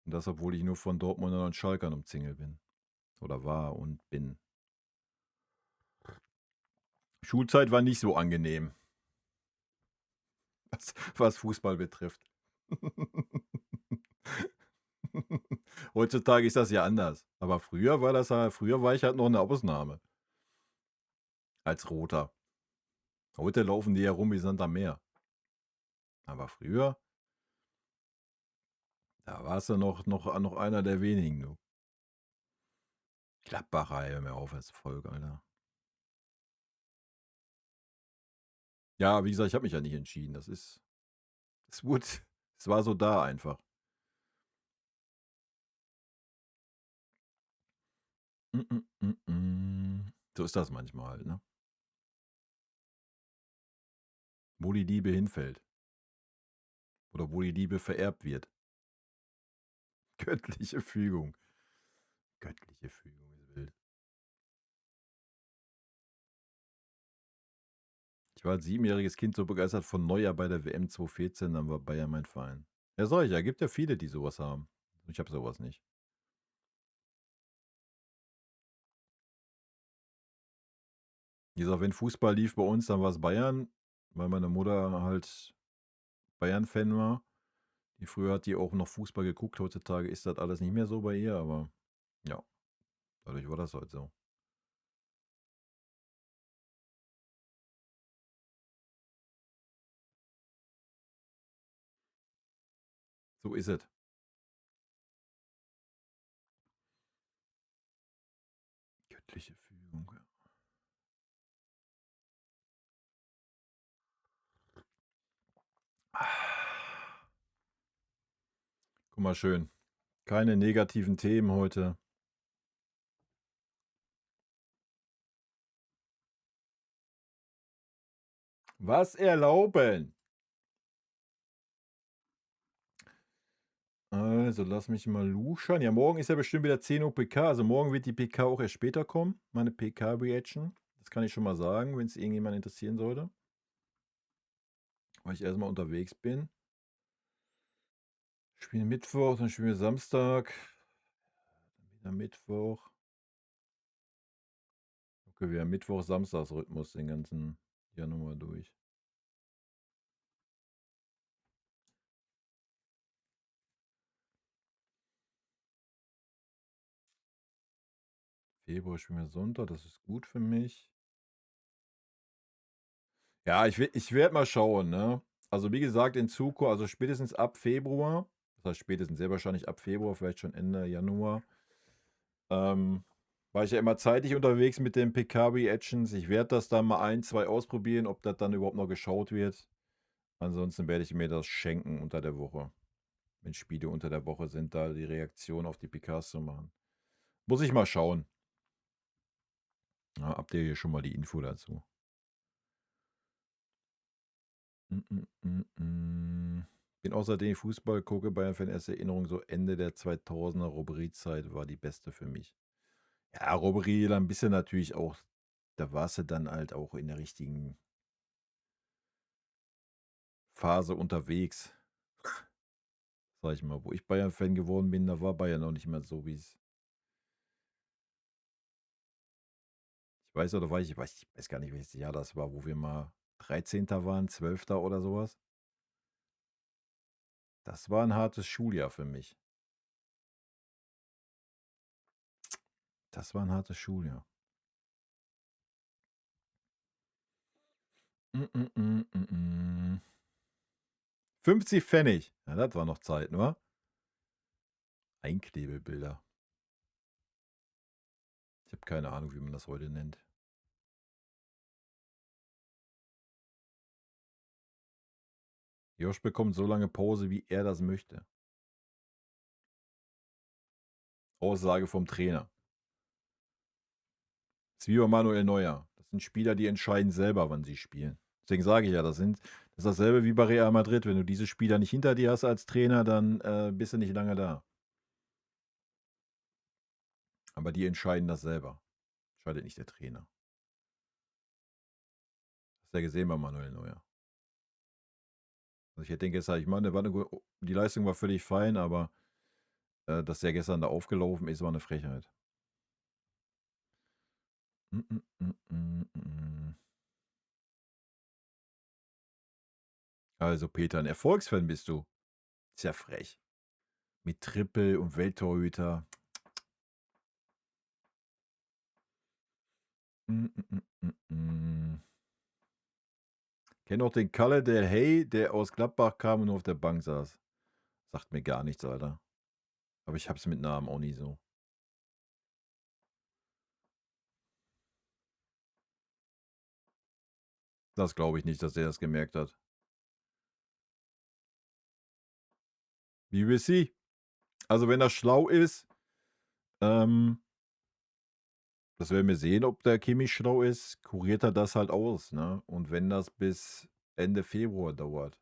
Speaker 1: Und das, obwohl ich nur von Dortmundern und Schalkern umzingelt bin. Oder war und bin. Schulzeit war nicht so angenehm, was Fußball betrifft. Heutzutage ist das ja anders. Aber früher war ich halt noch eine Ausnahme als Roter. Heute laufen die ja rum wie Sand am Meer. Aber früher, da warst du noch einer der wenigen, du. Gladbacher, ey, hör mir auf als Volk, Alter. Ja, wie gesagt, ich habe mich ja nicht entschieden. Es wurde es war so da einfach. So ist das manchmal halt, ne? Wo die Liebe hinfällt oder wo die Liebe vererbt wird. Göttliche Fügung. Göttliche Fügung ist wild. Ich war als 7-jähriges Kind so begeistert von Neuer bei der WM 2014, dann war Bayern mein Verein. Ja, sag ich ja, gibt ja viele, die sowas haben. Ich habe sowas nicht. Wie gesagt, wenn Fußball lief bei uns, dann war es Bayern, weil meine Mutter halt Bayern-Fan war. Früher hat die auch noch Fußball geguckt, heutzutage ist das alles nicht mehr so bei ihr, aber ja, dadurch war das halt so. So ist es. Göttliche Fügung. Guck mal, schön. Keine negativen Themen heute. Was erlauben? Also, lass mich mal luschern. Ja, morgen ist ja bestimmt wieder 10 Uhr PK. Also morgen wird die PK auch erst später kommen. Meine PK-Reaction. Das kann ich schon mal sagen, wenn es irgendjemand interessieren sollte. Weil ich erstmal unterwegs bin. Spielen Mittwoch, dann spielen wir Samstag. Dann wieder Mittwoch. Okay, wir haben Mittwoch-Samstags-Rhythmus den ganzen Januar durch. Februar spielen wir Sonntag, das ist gut für mich. Ja, ich werde mal schauen, ne? Also wie gesagt, in Zukunft, also spätestens ab Februar, das heißt spätestens sehr wahrscheinlich ab Februar, vielleicht schon Ende Januar, war ich ja immer zeitig unterwegs mit den PK-Reactions. Ich werde das dann mal 1, 2 ausprobieren, ob das dann überhaupt noch geschaut wird. Ansonsten werde ich mir das schenken unter der Woche. Wenn Spiele unter der Woche sind, da die Reaktion auf die PKs zu machen. Muss ich mal schauen. Ja, habt ihr hier schon mal die Info dazu? Bin außerdem Fußball gucke, Bayern-Fan, erste Erinnerung, so Ende der 2000er Ribery-Zeit war die beste für mich. Ja, Ribery dann ein bisschen natürlich auch, da warst du dann halt auch in der richtigen Phase unterwegs, sag ich mal. Wo ich Bayern-Fan geworden bin, da war Bayern noch nicht mehr so, wie es. Ich weiß, oder ich weiß gar nicht, welches Jahr das war, wo wir mal 13. waren, 12. oder sowas. Das war ein hartes Schuljahr für mich. Das war ein hartes Schuljahr. 50 Pfennig. Ja, das war noch Zeit, wa? Einklebebilder. Ich habe keine Ahnung, wie man das heute nennt. Josh bekommt so lange Pause, wie er das möchte. Aussage vom Trainer. Das ist wie bei Manuel Neuer. Das sind Spieler, die entscheiden selber, wann sie spielen. Deswegen sage ich ja, das ist dasselbe wie bei Real Madrid. Wenn du diese Spieler nicht hinter dir hast als Trainer, dann bist du nicht lange da. Aber die entscheiden das selber. Entscheidet nicht der Trainer. Hast du ja gesehen bei Manuel Neuer. Also ich hätte den gestern, ich meine, die Leistung war völlig fein, aber dass der gestern da aufgelaufen ist, war eine Frechheit. Mm, mm, mm, mm, mm. Also Peter, ein Erfolgsfan bist du. Ist ja frech. Mit Triple und Welttorhüter. Mm, mm, mm, mm. Kenn auch den Kalle Del Hey, der aus Gladbach kam und nur auf der Bank saß. Sagt mir gar nichts, Alter. Aber ich hab's mit Namen auch nie so. Das glaube ich nicht, dass der das gemerkt hat. BBC. Also wenn er schlau ist, das werden wir sehen, ob der Kimmich schlau ist, kuriert er das halt aus, ne? Und wenn das bis Ende Februar dauert.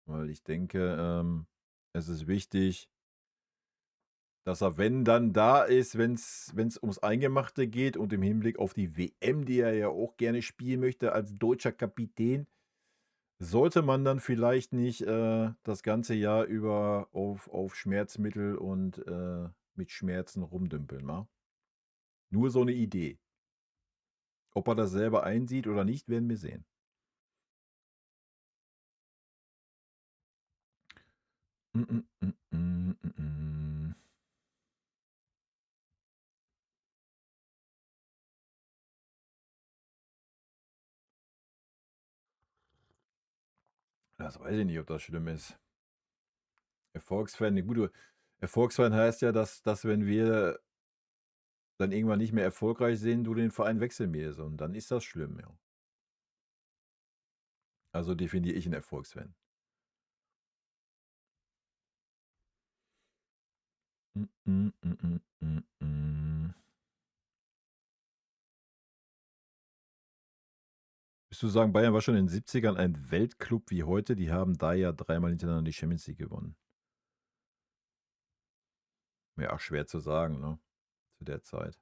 Speaker 1: Weil ich denke, es ist wichtig, dass er, wenn dann da ist, wenn's ums Eingemachte geht und im Hinblick auf die WM, die er ja auch gerne spielen möchte als deutscher Kapitän, sollte man dann vielleicht nicht, das ganze Jahr über auf Schmerzmittel und, mit Schmerzen rumdümpeln, wa? Nur so eine Idee. Ob er das selber einsieht oder nicht, werden wir sehen. Mm, mm, mm, mm, mm. Das weiß ich nicht, ob das schlimm ist. Erfolgsfan, 'ne gute Erfolgsfan heißt ja, dass wenn wir dann irgendwann nicht mehr erfolgreich sind, du den Verein wechseln wirst und dann ist das schlimm, ja. Also definiere ich 'n Erfolgsfan. Mm, mm, mm, mm, mm, mm. Würdest du sagen, Bayern war schon in den 70ern ein Weltklub wie heute? Die haben da ja dreimal hintereinander die Champions League gewonnen. Ja, schwer zu sagen, ne, zu der Zeit.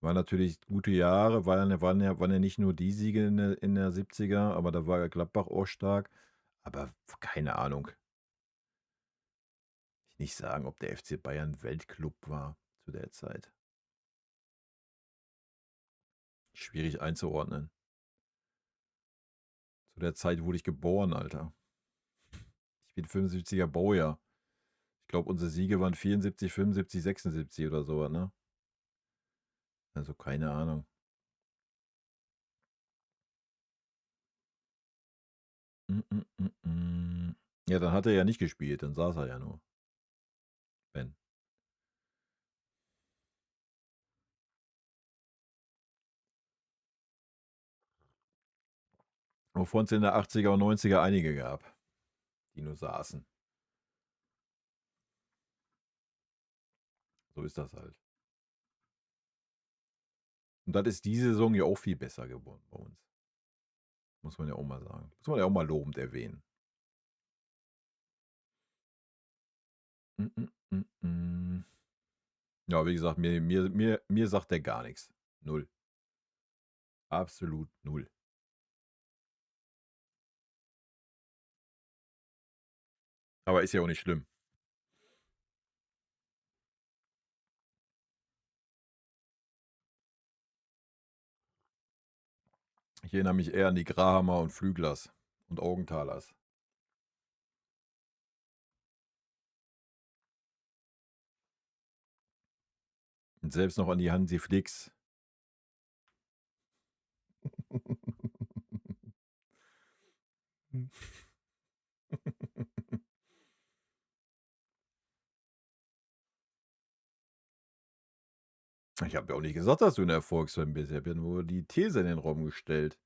Speaker 1: Waren natürlich gute Jahre, waren ja nicht nur die Siege in der 70er, aber da war ja Gladbach auch stark. Aber keine Ahnung. Ich nicht sagen, ob der FC Bayern Weltklub war zu der Zeit. Schwierig einzuordnen. Zu der Zeit wurde ich geboren, Alter. Ich bin 75er Baujahr. Ich glaube, unsere Siege waren 74, 75, 76 oder so, ne? Also keine Ahnung. Mm, mm, mm, mm. Ja, dann hat er ja nicht gespielt, dann saß er ja nur. Ben. Wovon es in der 80er und 90er einige gab, die nur saßen. So ist das halt. Und das ist diese Saison ja auch viel besser geworden bei uns. Muss man ja auch mal sagen. Muss man ja auch mal lobend erwähnen. Mm, mm, mm, mm. Ja, wie gesagt, mir sagt der gar nichts. Null. Absolut null. Aber ist ja auch nicht schlimm. Ich erinnere mich eher an die Grahammer und Flüglers und Augenthalers. Und selbst noch an die Hansi Flicks. Ich habe ja auch nicht gesagt, dass du ein Erfolgsfan bist. Ich habe ja nur die These in den Raum gestellt.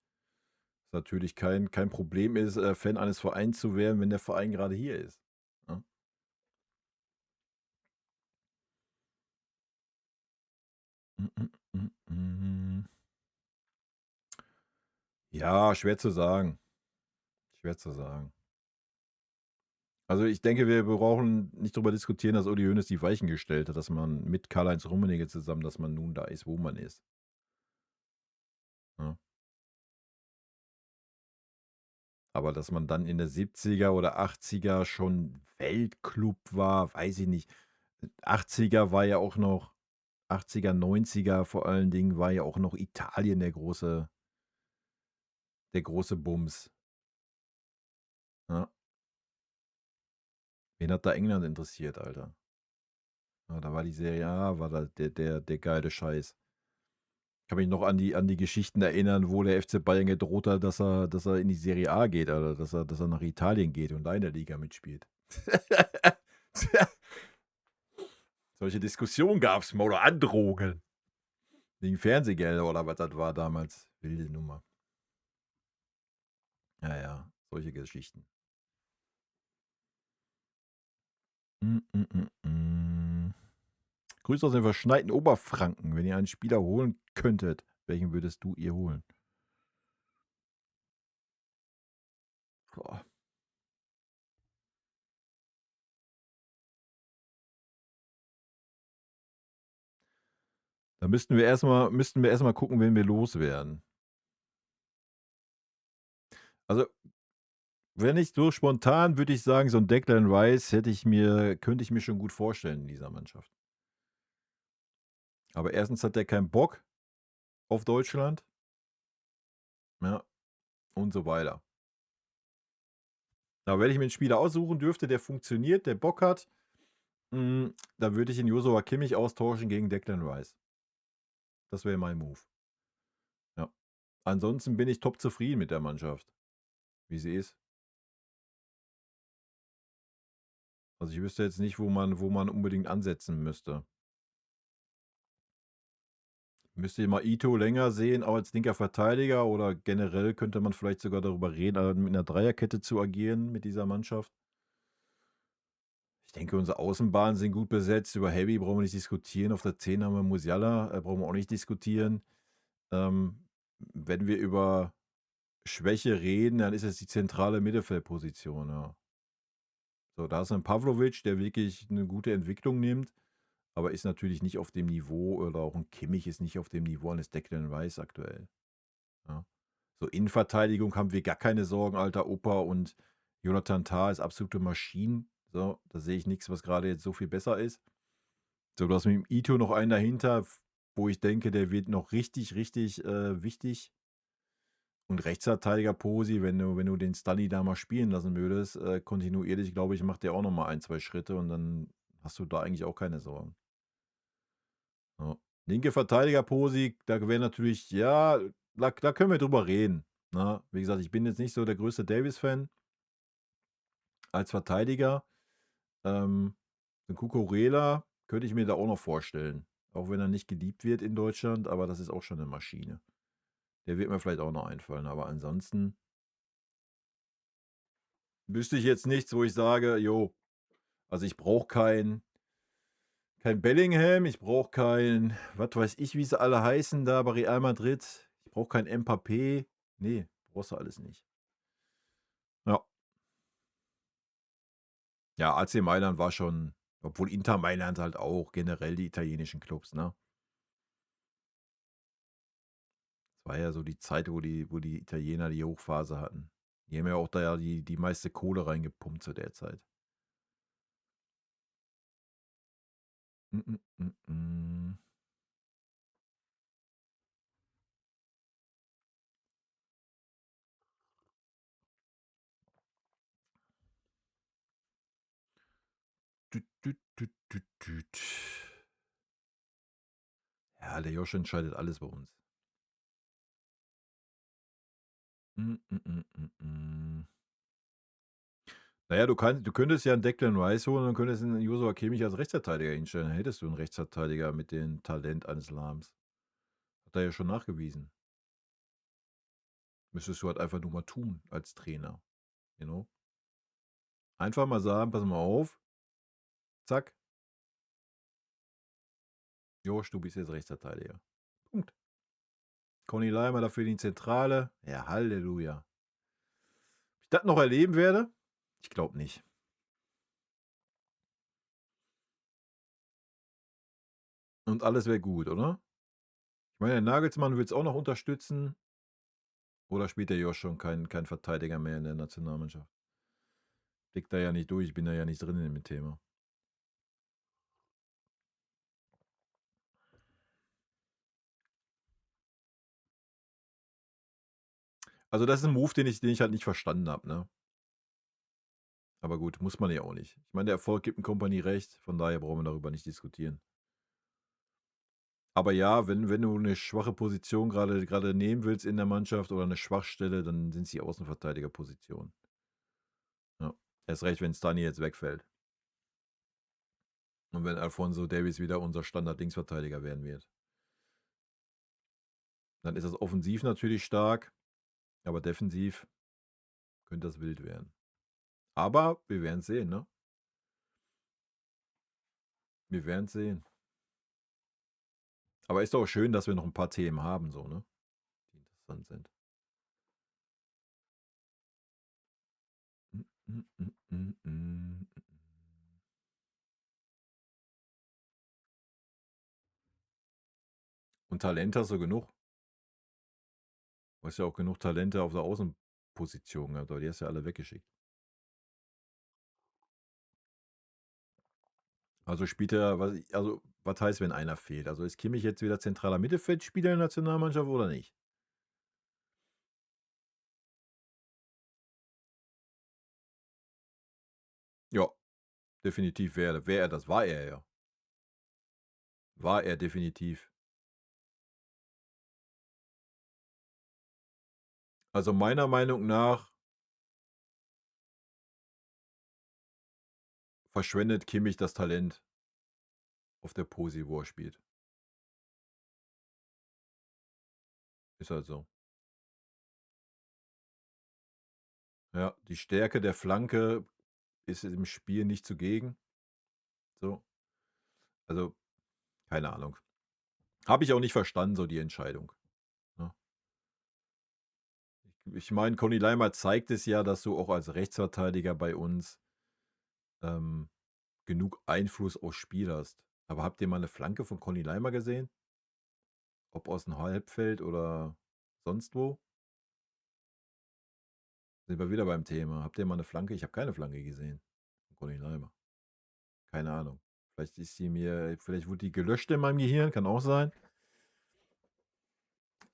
Speaker 1: Dass natürlich kein Problem ist, Fan eines Vereins zu werden, wenn der Verein gerade hier ist. Ja? Mm, mm, mm, mm. Ja, schwer zu sagen. Schwer zu sagen. Also ich denke, wir brauchen nicht darüber diskutieren, dass Uli Hoeneß die Weichen gestellt hat, dass man mit Karl-Heinz Rummenigge zusammen, dass man nun da ist, wo man ist. Ja? Aber dass man dann in der 70er oder 80er schon Weltclub war, weiß ich nicht. 80er war ja auch noch, 80er, 90er vor allen Dingen, war ja auch noch Italien der große Bums. Ja? Wen hat da England interessiert, Alter? Ja, da war die Serie A, war da der geile Scheiß. Ich kann mich noch an die Geschichten erinnern, wo der FC Bayern gedroht hat, dass er in die Serie A geht, Alter, dass er nach Italien geht und da in der Liga mitspielt. Solche Diskussionen gab es mal oder Androhungen. Wegen Fernsehgelder oder was das war damals. Wilde Nummer. Ja, ja, solche Geschichten. Mm, mm, mm, mm. Grüße aus dem verschneiten Oberfranken. Wenn ihr einen Spieler holen könntet, welchen würdest du ihr holen? Boah. Da müssten wir erstmal gucken, wen wir loswerden. Also, wenn ich so spontan würde ich sagen, so ein Declan Rice könnte ich mir schon gut vorstellen in dieser Mannschaft. Aber erstens hat der keinen Bock auf Deutschland. Ja, und so weiter. Da werde ich mir einen Spieler aussuchen dürfte, der funktioniert, der Bock hat. Da würde ich ihn Joshua Kimmich austauschen gegen Declan Rice. Das wäre mein Move. Ja. Ansonsten bin ich top zufrieden mit der Mannschaft, wie sie ist. Also ich wüsste jetzt nicht, wo man unbedingt ansetzen müsste. Müsste ich mal Ito länger sehen, auch als linker Verteidiger oder generell könnte man vielleicht sogar darüber reden, mit einer Dreierkette zu agieren mit dieser Mannschaft. Ich denke, unsere Außenbahnen sind gut besetzt. Über Heavy brauchen wir nicht diskutieren. Auf der 10 haben wir Musiala, brauchen wir auch nicht diskutieren. Wenn wir über Schwäche reden, dann ist es die zentrale Mittelfeldposition. Ja. So, da ist ein Pavlovic, der wirklich eine gute Entwicklung nimmt, aber ist natürlich nicht auf dem Niveau, oder auch ein Kimmich ist nicht auf dem Niveau eines Declan Rice aktuell. Ja. So, Innenverteidigung haben wir gar keine Sorgen, alter Opa, und Jonathan Tah ist absolute Maschinen. So, da sehe ich nichts, was gerade jetzt so viel besser ist. So, du hast mit dem Ito noch einen dahinter, wo ich denke, der wird noch richtig, richtig wichtig. Und Rechtsverteidiger Posi, wenn du den Stully da mal spielen lassen würdest, kontinuierlich, glaube ich, macht der auch noch mal ein, zwei Schritte und dann hast du da eigentlich auch keine Sorgen. Ja. Linke Verteidiger Posi, da wäre natürlich, ja, da können wir drüber reden. Na, wie gesagt, ich bin jetzt nicht so der größte Davis-Fan als Verteidiger. Den Cucurella könnte ich mir da auch noch vorstellen. Auch wenn er nicht geliebt wird in Deutschland, aber das ist auch schon eine Maschine. Der wird mir vielleicht auch noch einfallen, aber ansonsten wüsste ich jetzt nichts, wo ich sage, jo, also ich brauche kein Bellingham, ich brauche kein, was weiß ich, wie sie alle heißen da bei Real Madrid. Ich brauche kein Mbappé. Nee, Brauchst du alles nicht. Ja. Ja, AC Mailand war schon, obwohl Inter Mailand halt auch, generell die italienischen Clubs, ne? Es war ja so die Zeit, wo die Italiener die Hochphase hatten. Die haben ja auch da ja die meiste Kohle reingepumpt zu der Zeit. Mm, mm, mm, mm. Düt, düt, düt, düt, düt. Ja, der Josh entscheidet alles bei uns. Mm, mm, mm, mm, mm. Naja, du könntest ja einen Declan Rice holen und könntest einen Joshua Kimmich als Rechtsverteidiger hinstellen. Dann hättest du einen Rechtsverteidiger mit dem Talent eines Lahms. Hat er ja schon nachgewiesen. Müsstest du halt einfach nur mal tun als Trainer. You know? Einfach mal sagen, pass mal auf. Zack. Josh, du bist jetzt Rechtsverteidiger. Punkt. Conny Leimer dafür die Zentrale. Ja, Halleluja. Ob ich das noch erleben werde? Ich glaube nicht. Und alles wäre gut, oder? Ich meine, der Nagelsmann will es auch noch unterstützen. Oder spielt der Josh schon kein Verteidiger mehr in der Nationalmannschaft? Blickt da ja nicht durch, ich bin da ja nicht drin in dem Thema. Also das ist ein Move, den ich halt nicht verstanden habe, ne? Aber gut, muss man ja auch nicht. Ich meine, der Erfolg gibt 'n Kompanie recht, von daher brauchen wir darüber nicht diskutieren. Aber ja, wenn du eine schwache Position gerade nehmen willst in der Mannschaft oder eine Schwachstelle, dann sind's die Außenverteidigerpositionen. Ja. Erst recht, wenn Stani jetzt wegfällt. Und wenn Alphonso Davies wieder unser Standard-Linksverteidiger werden wird. Dann ist das offensiv natürlich stark, aber defensiv könnte das wild werden. Aber wir werden's sehen, ne? Wir werden's sehen. Aber ist doch auch schön, dass wir noch ein paar Themen haben so, ne, die interessant sind. Hm, hm, hm, hm, hm. Und Talent hast du genug. Du hast ja auch genug Talente auf der Außenposition gehabt, aber die hast du ja alle weggeschickt. Also spielt er, was heißt, wenn einer fehlt? Also ist Kimmich jetzt wieder zentraler Mittelfeldspieler in der Nationalmannschaft oder nicht? Ja, definitiv wäre er das. War er ja. War er definitiv. Also meiner Meinung nach verschwendet Kimmich das Talent auf der Posi, wo er spielt. Ist halt so. Ja, die Stärke der Flanke ist im Spiel nicht zugegen. So. Also, keine Ahnung. Habe ich auch nicht verstanden, so die Entscheidung. Ne? Ich meine, Conny Leimer zeigt es ja, dass du auch als Rechtsverteidiger bei uns ähm, genug Einfluss aufs Spiel hast. Aber habt ihr mal eine Flanke von Conny Leimer gesehen? Ob aus dem Halbfeld oder sonst wo? Sind wir wieder beim Thema. Habt ihr mal eine Flanke? Ich habe keine Flanke gesehen von Conny Leimer. Keine Ahnung. Vielleicht wurde die gelöscht in meinem Gehirn, kann auch sein.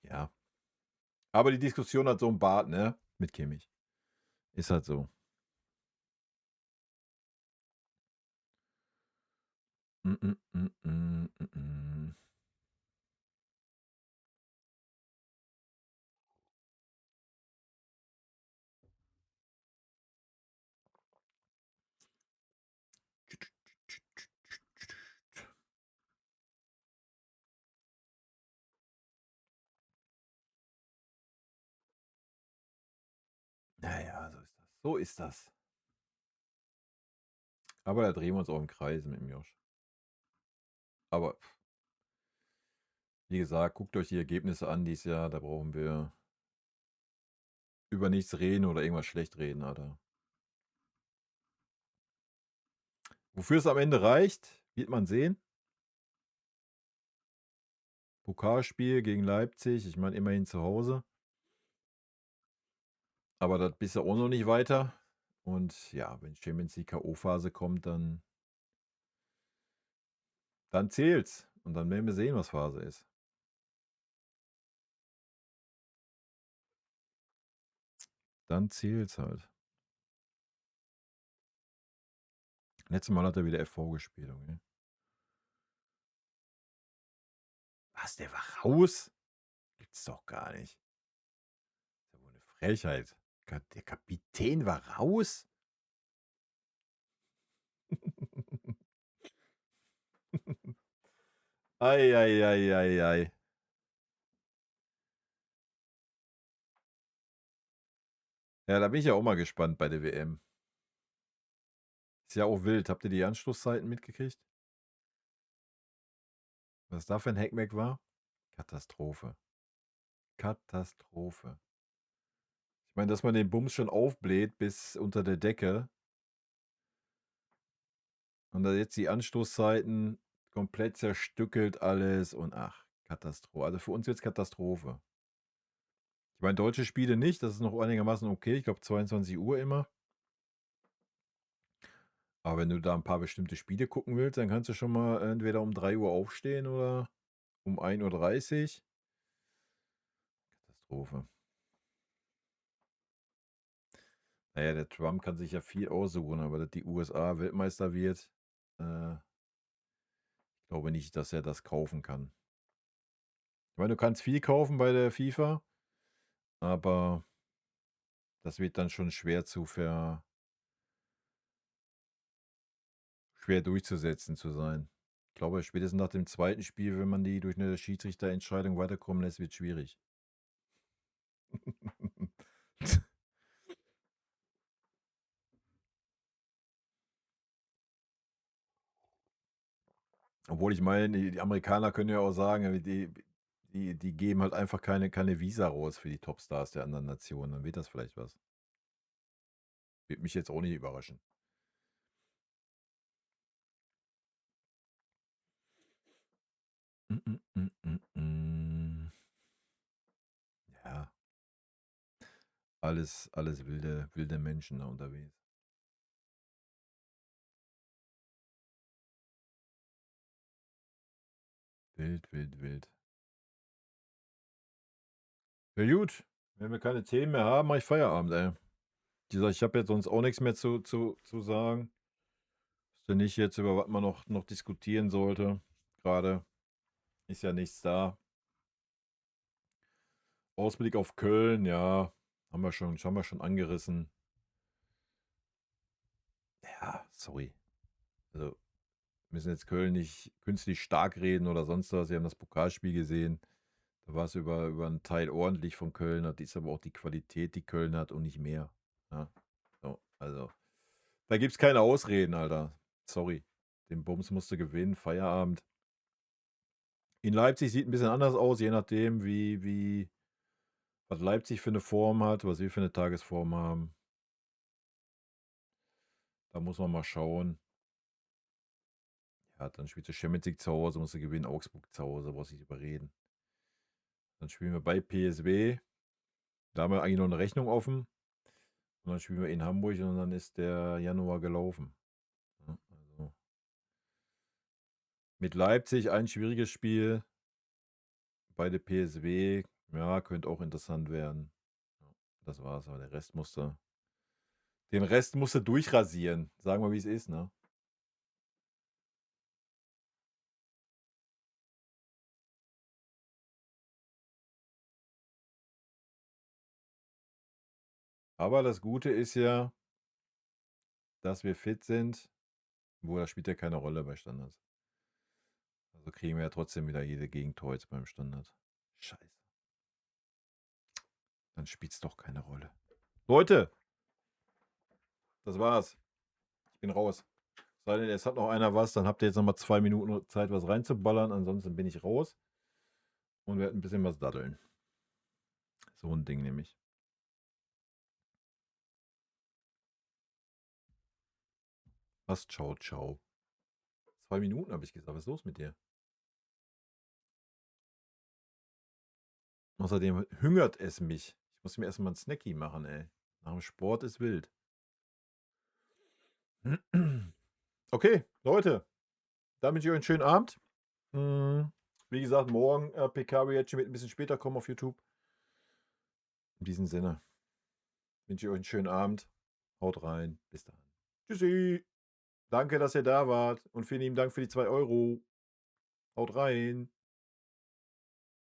Speaker 1: Ja. Aber die Diskussion hat so ein Bart, ne? Mit Kimmich. Ist halt so. Mm, mm, mm, mm, mm, mm. Naja, so ist das. So ist das. Aber da drehen wir uns auch im Kreis mit dem Josh. Aber wie gesagt, guckt euch die Ergebnisse an dieses Jahr. Da brauchen wir über nichts reden oder irgendwas schlecht reden, Alter. Wofür es am Ende reicht, wird man sehen. Pokalspiel gegen Leipzig, ich meine immerhin zu Hause. Aber das bist du auch noch nicht weiter. Und ja, wenn Champions League K.O.-Phase kommt, dann zählt's. Und dann werden wir sehen, was Phase ist. Dann zählt's halt. Letztes Mal hat er wieder FV gespielt, okay. Was, der war raus? Gibt's doch gar nicht. Das ist ja wohl eine Frechheit. Der Kapitän war raus? Ei, ei, ei, ei, ei. Ja, da bin ich ja auch mal gespannt bei der WM. Ist ja auch wild. Habt ihr die Anschlusszeiten mitgekriegt? Was da für ein Hackmack war? Katastrophe. Katastrophe. Ich meine, dass man den Bums schon aufbläht bis unter der Decke und da jetzt die Anstoßzeiten komplett zerstückelt alles und ach, Katastrophe. Also für uns jetzt Katastrophe. Ich meine, deutsche Spiele nicht, das ist noch einigermaßen okay. Ich glaube 22 Uhr immer. Aber wenn du da ein paar bestimmte Spiele gucken willst, dann kannst du schon mal entweder um 3 Uhr aufstehen oder um 1:30 Uhr. Katastrophe. Naja, der Trump kann sich ja viel aussuchen, aber dass die USA Weltmeister wird, ich glaube nicht, dass er das kaufen kann. Ich meine, du kannst viel kaufen bei der FIFA, aber das wird dann schon schwer schwer durchzusetzen zu sein. Ich glaube, spätestens nach dem zweiten Spiel, wenn man die durch eine Schiedsrichterentscheidung weiterkommen lässt, wird schwierig. Obwohl ich meine, die Amerikaner können ja auch sagen, die geben halt einfach keine Visa raus für die Topstars der anderen Nationen. Dann wird das vielleicht was. Wird mich jetzt auch nicht überraschen. Ja. Alles wilde Menschen da unterwegs. Wild, wild, wild. Ja gut, wenn wir keine Themen mehr haben, mache ich Feierabend, ey. Wie gesagt, ich habe jetzt sonst auch nichts mehr zu sagen. Wüsste nicht jetzt, über was man noch diskutieren sollte. Gerade ist ja nichts da. Ausblick auf Köln, ja, haben wir schon angerissen. Ja, sorry. Also, wir müssen jetzt Köln nicht künstlich stark reden oder sonst was. Sie haben das Pokalspiel gesehen. Da war es über einen Teil ordentlich von Köln. Das ist aber auch die Qualität, die Köln hat und nicht mehr. Ja, so, also, da gibt es keine Ausreden, Alter. Sorry. Den Bums musste gewinnen, Feierabend. In Leipzig sieht ein bisschen anders aus, je nachdem, was Leipzig für eine Form hat, was wir für eine Tagesform haben. Da muss man mal schauen. Ja, dann spielst du Champions League zu Hause, musst du gewinnen, Augsburg zu Hause, brauchst du nicht überreden. Dann spielen wir bei PSW. Da haben wir eigentlich noch eine Rechnung offen. Und dann spielen wir in Hamburg und dann ist der Januar gelaufen. Ja, also mit Leipzig ein schwieriges Spiel. Bei der PSW, ja, könnte auch interessant werden. Ja, das war's, aber den Rest musste durchrasieren. Sagen wir, wie es ist, ne? Aber das Gute ist ja, dass wir fit sind. Wo das spielt ja keine Rolle bei Standards. Also kriegen wir ja trotzdem wieder jede Gegentor jetzt beim Standard. Scheiße. Dann spielt es doch keine Rolle. Leute, das war's. Ich bin raus. Sei denn, es hat noch einer was, dann habt ihr jetzt nochmal 2 Minuten Zeit, was reinzuballern. Ansonsten bin ich raus und werde ein bisschen was daddeln. So ein Ding nämlich. Was? Ciao, ciao. 2 Minuten habe ich gesagt. Was ist los mit dir? Außerdem hungert es mich. Ich muss mir erstmal ein Snacky machen, ey. Nach dem Sport ist wild. Okay, Leute. Dann wünsche ich euch einen schönen Abend. Wie gesagt, morgen PK-Reaction wird ein bisschen später kommen auf YouTube. In diesem Sinne wünsche ich euch einen schönen Abend. Haut rein. Bis dann. Tschüssi. Danke, dass ihr da wart. Und vielen lieben Dank für die 2 Euro. Haut rein.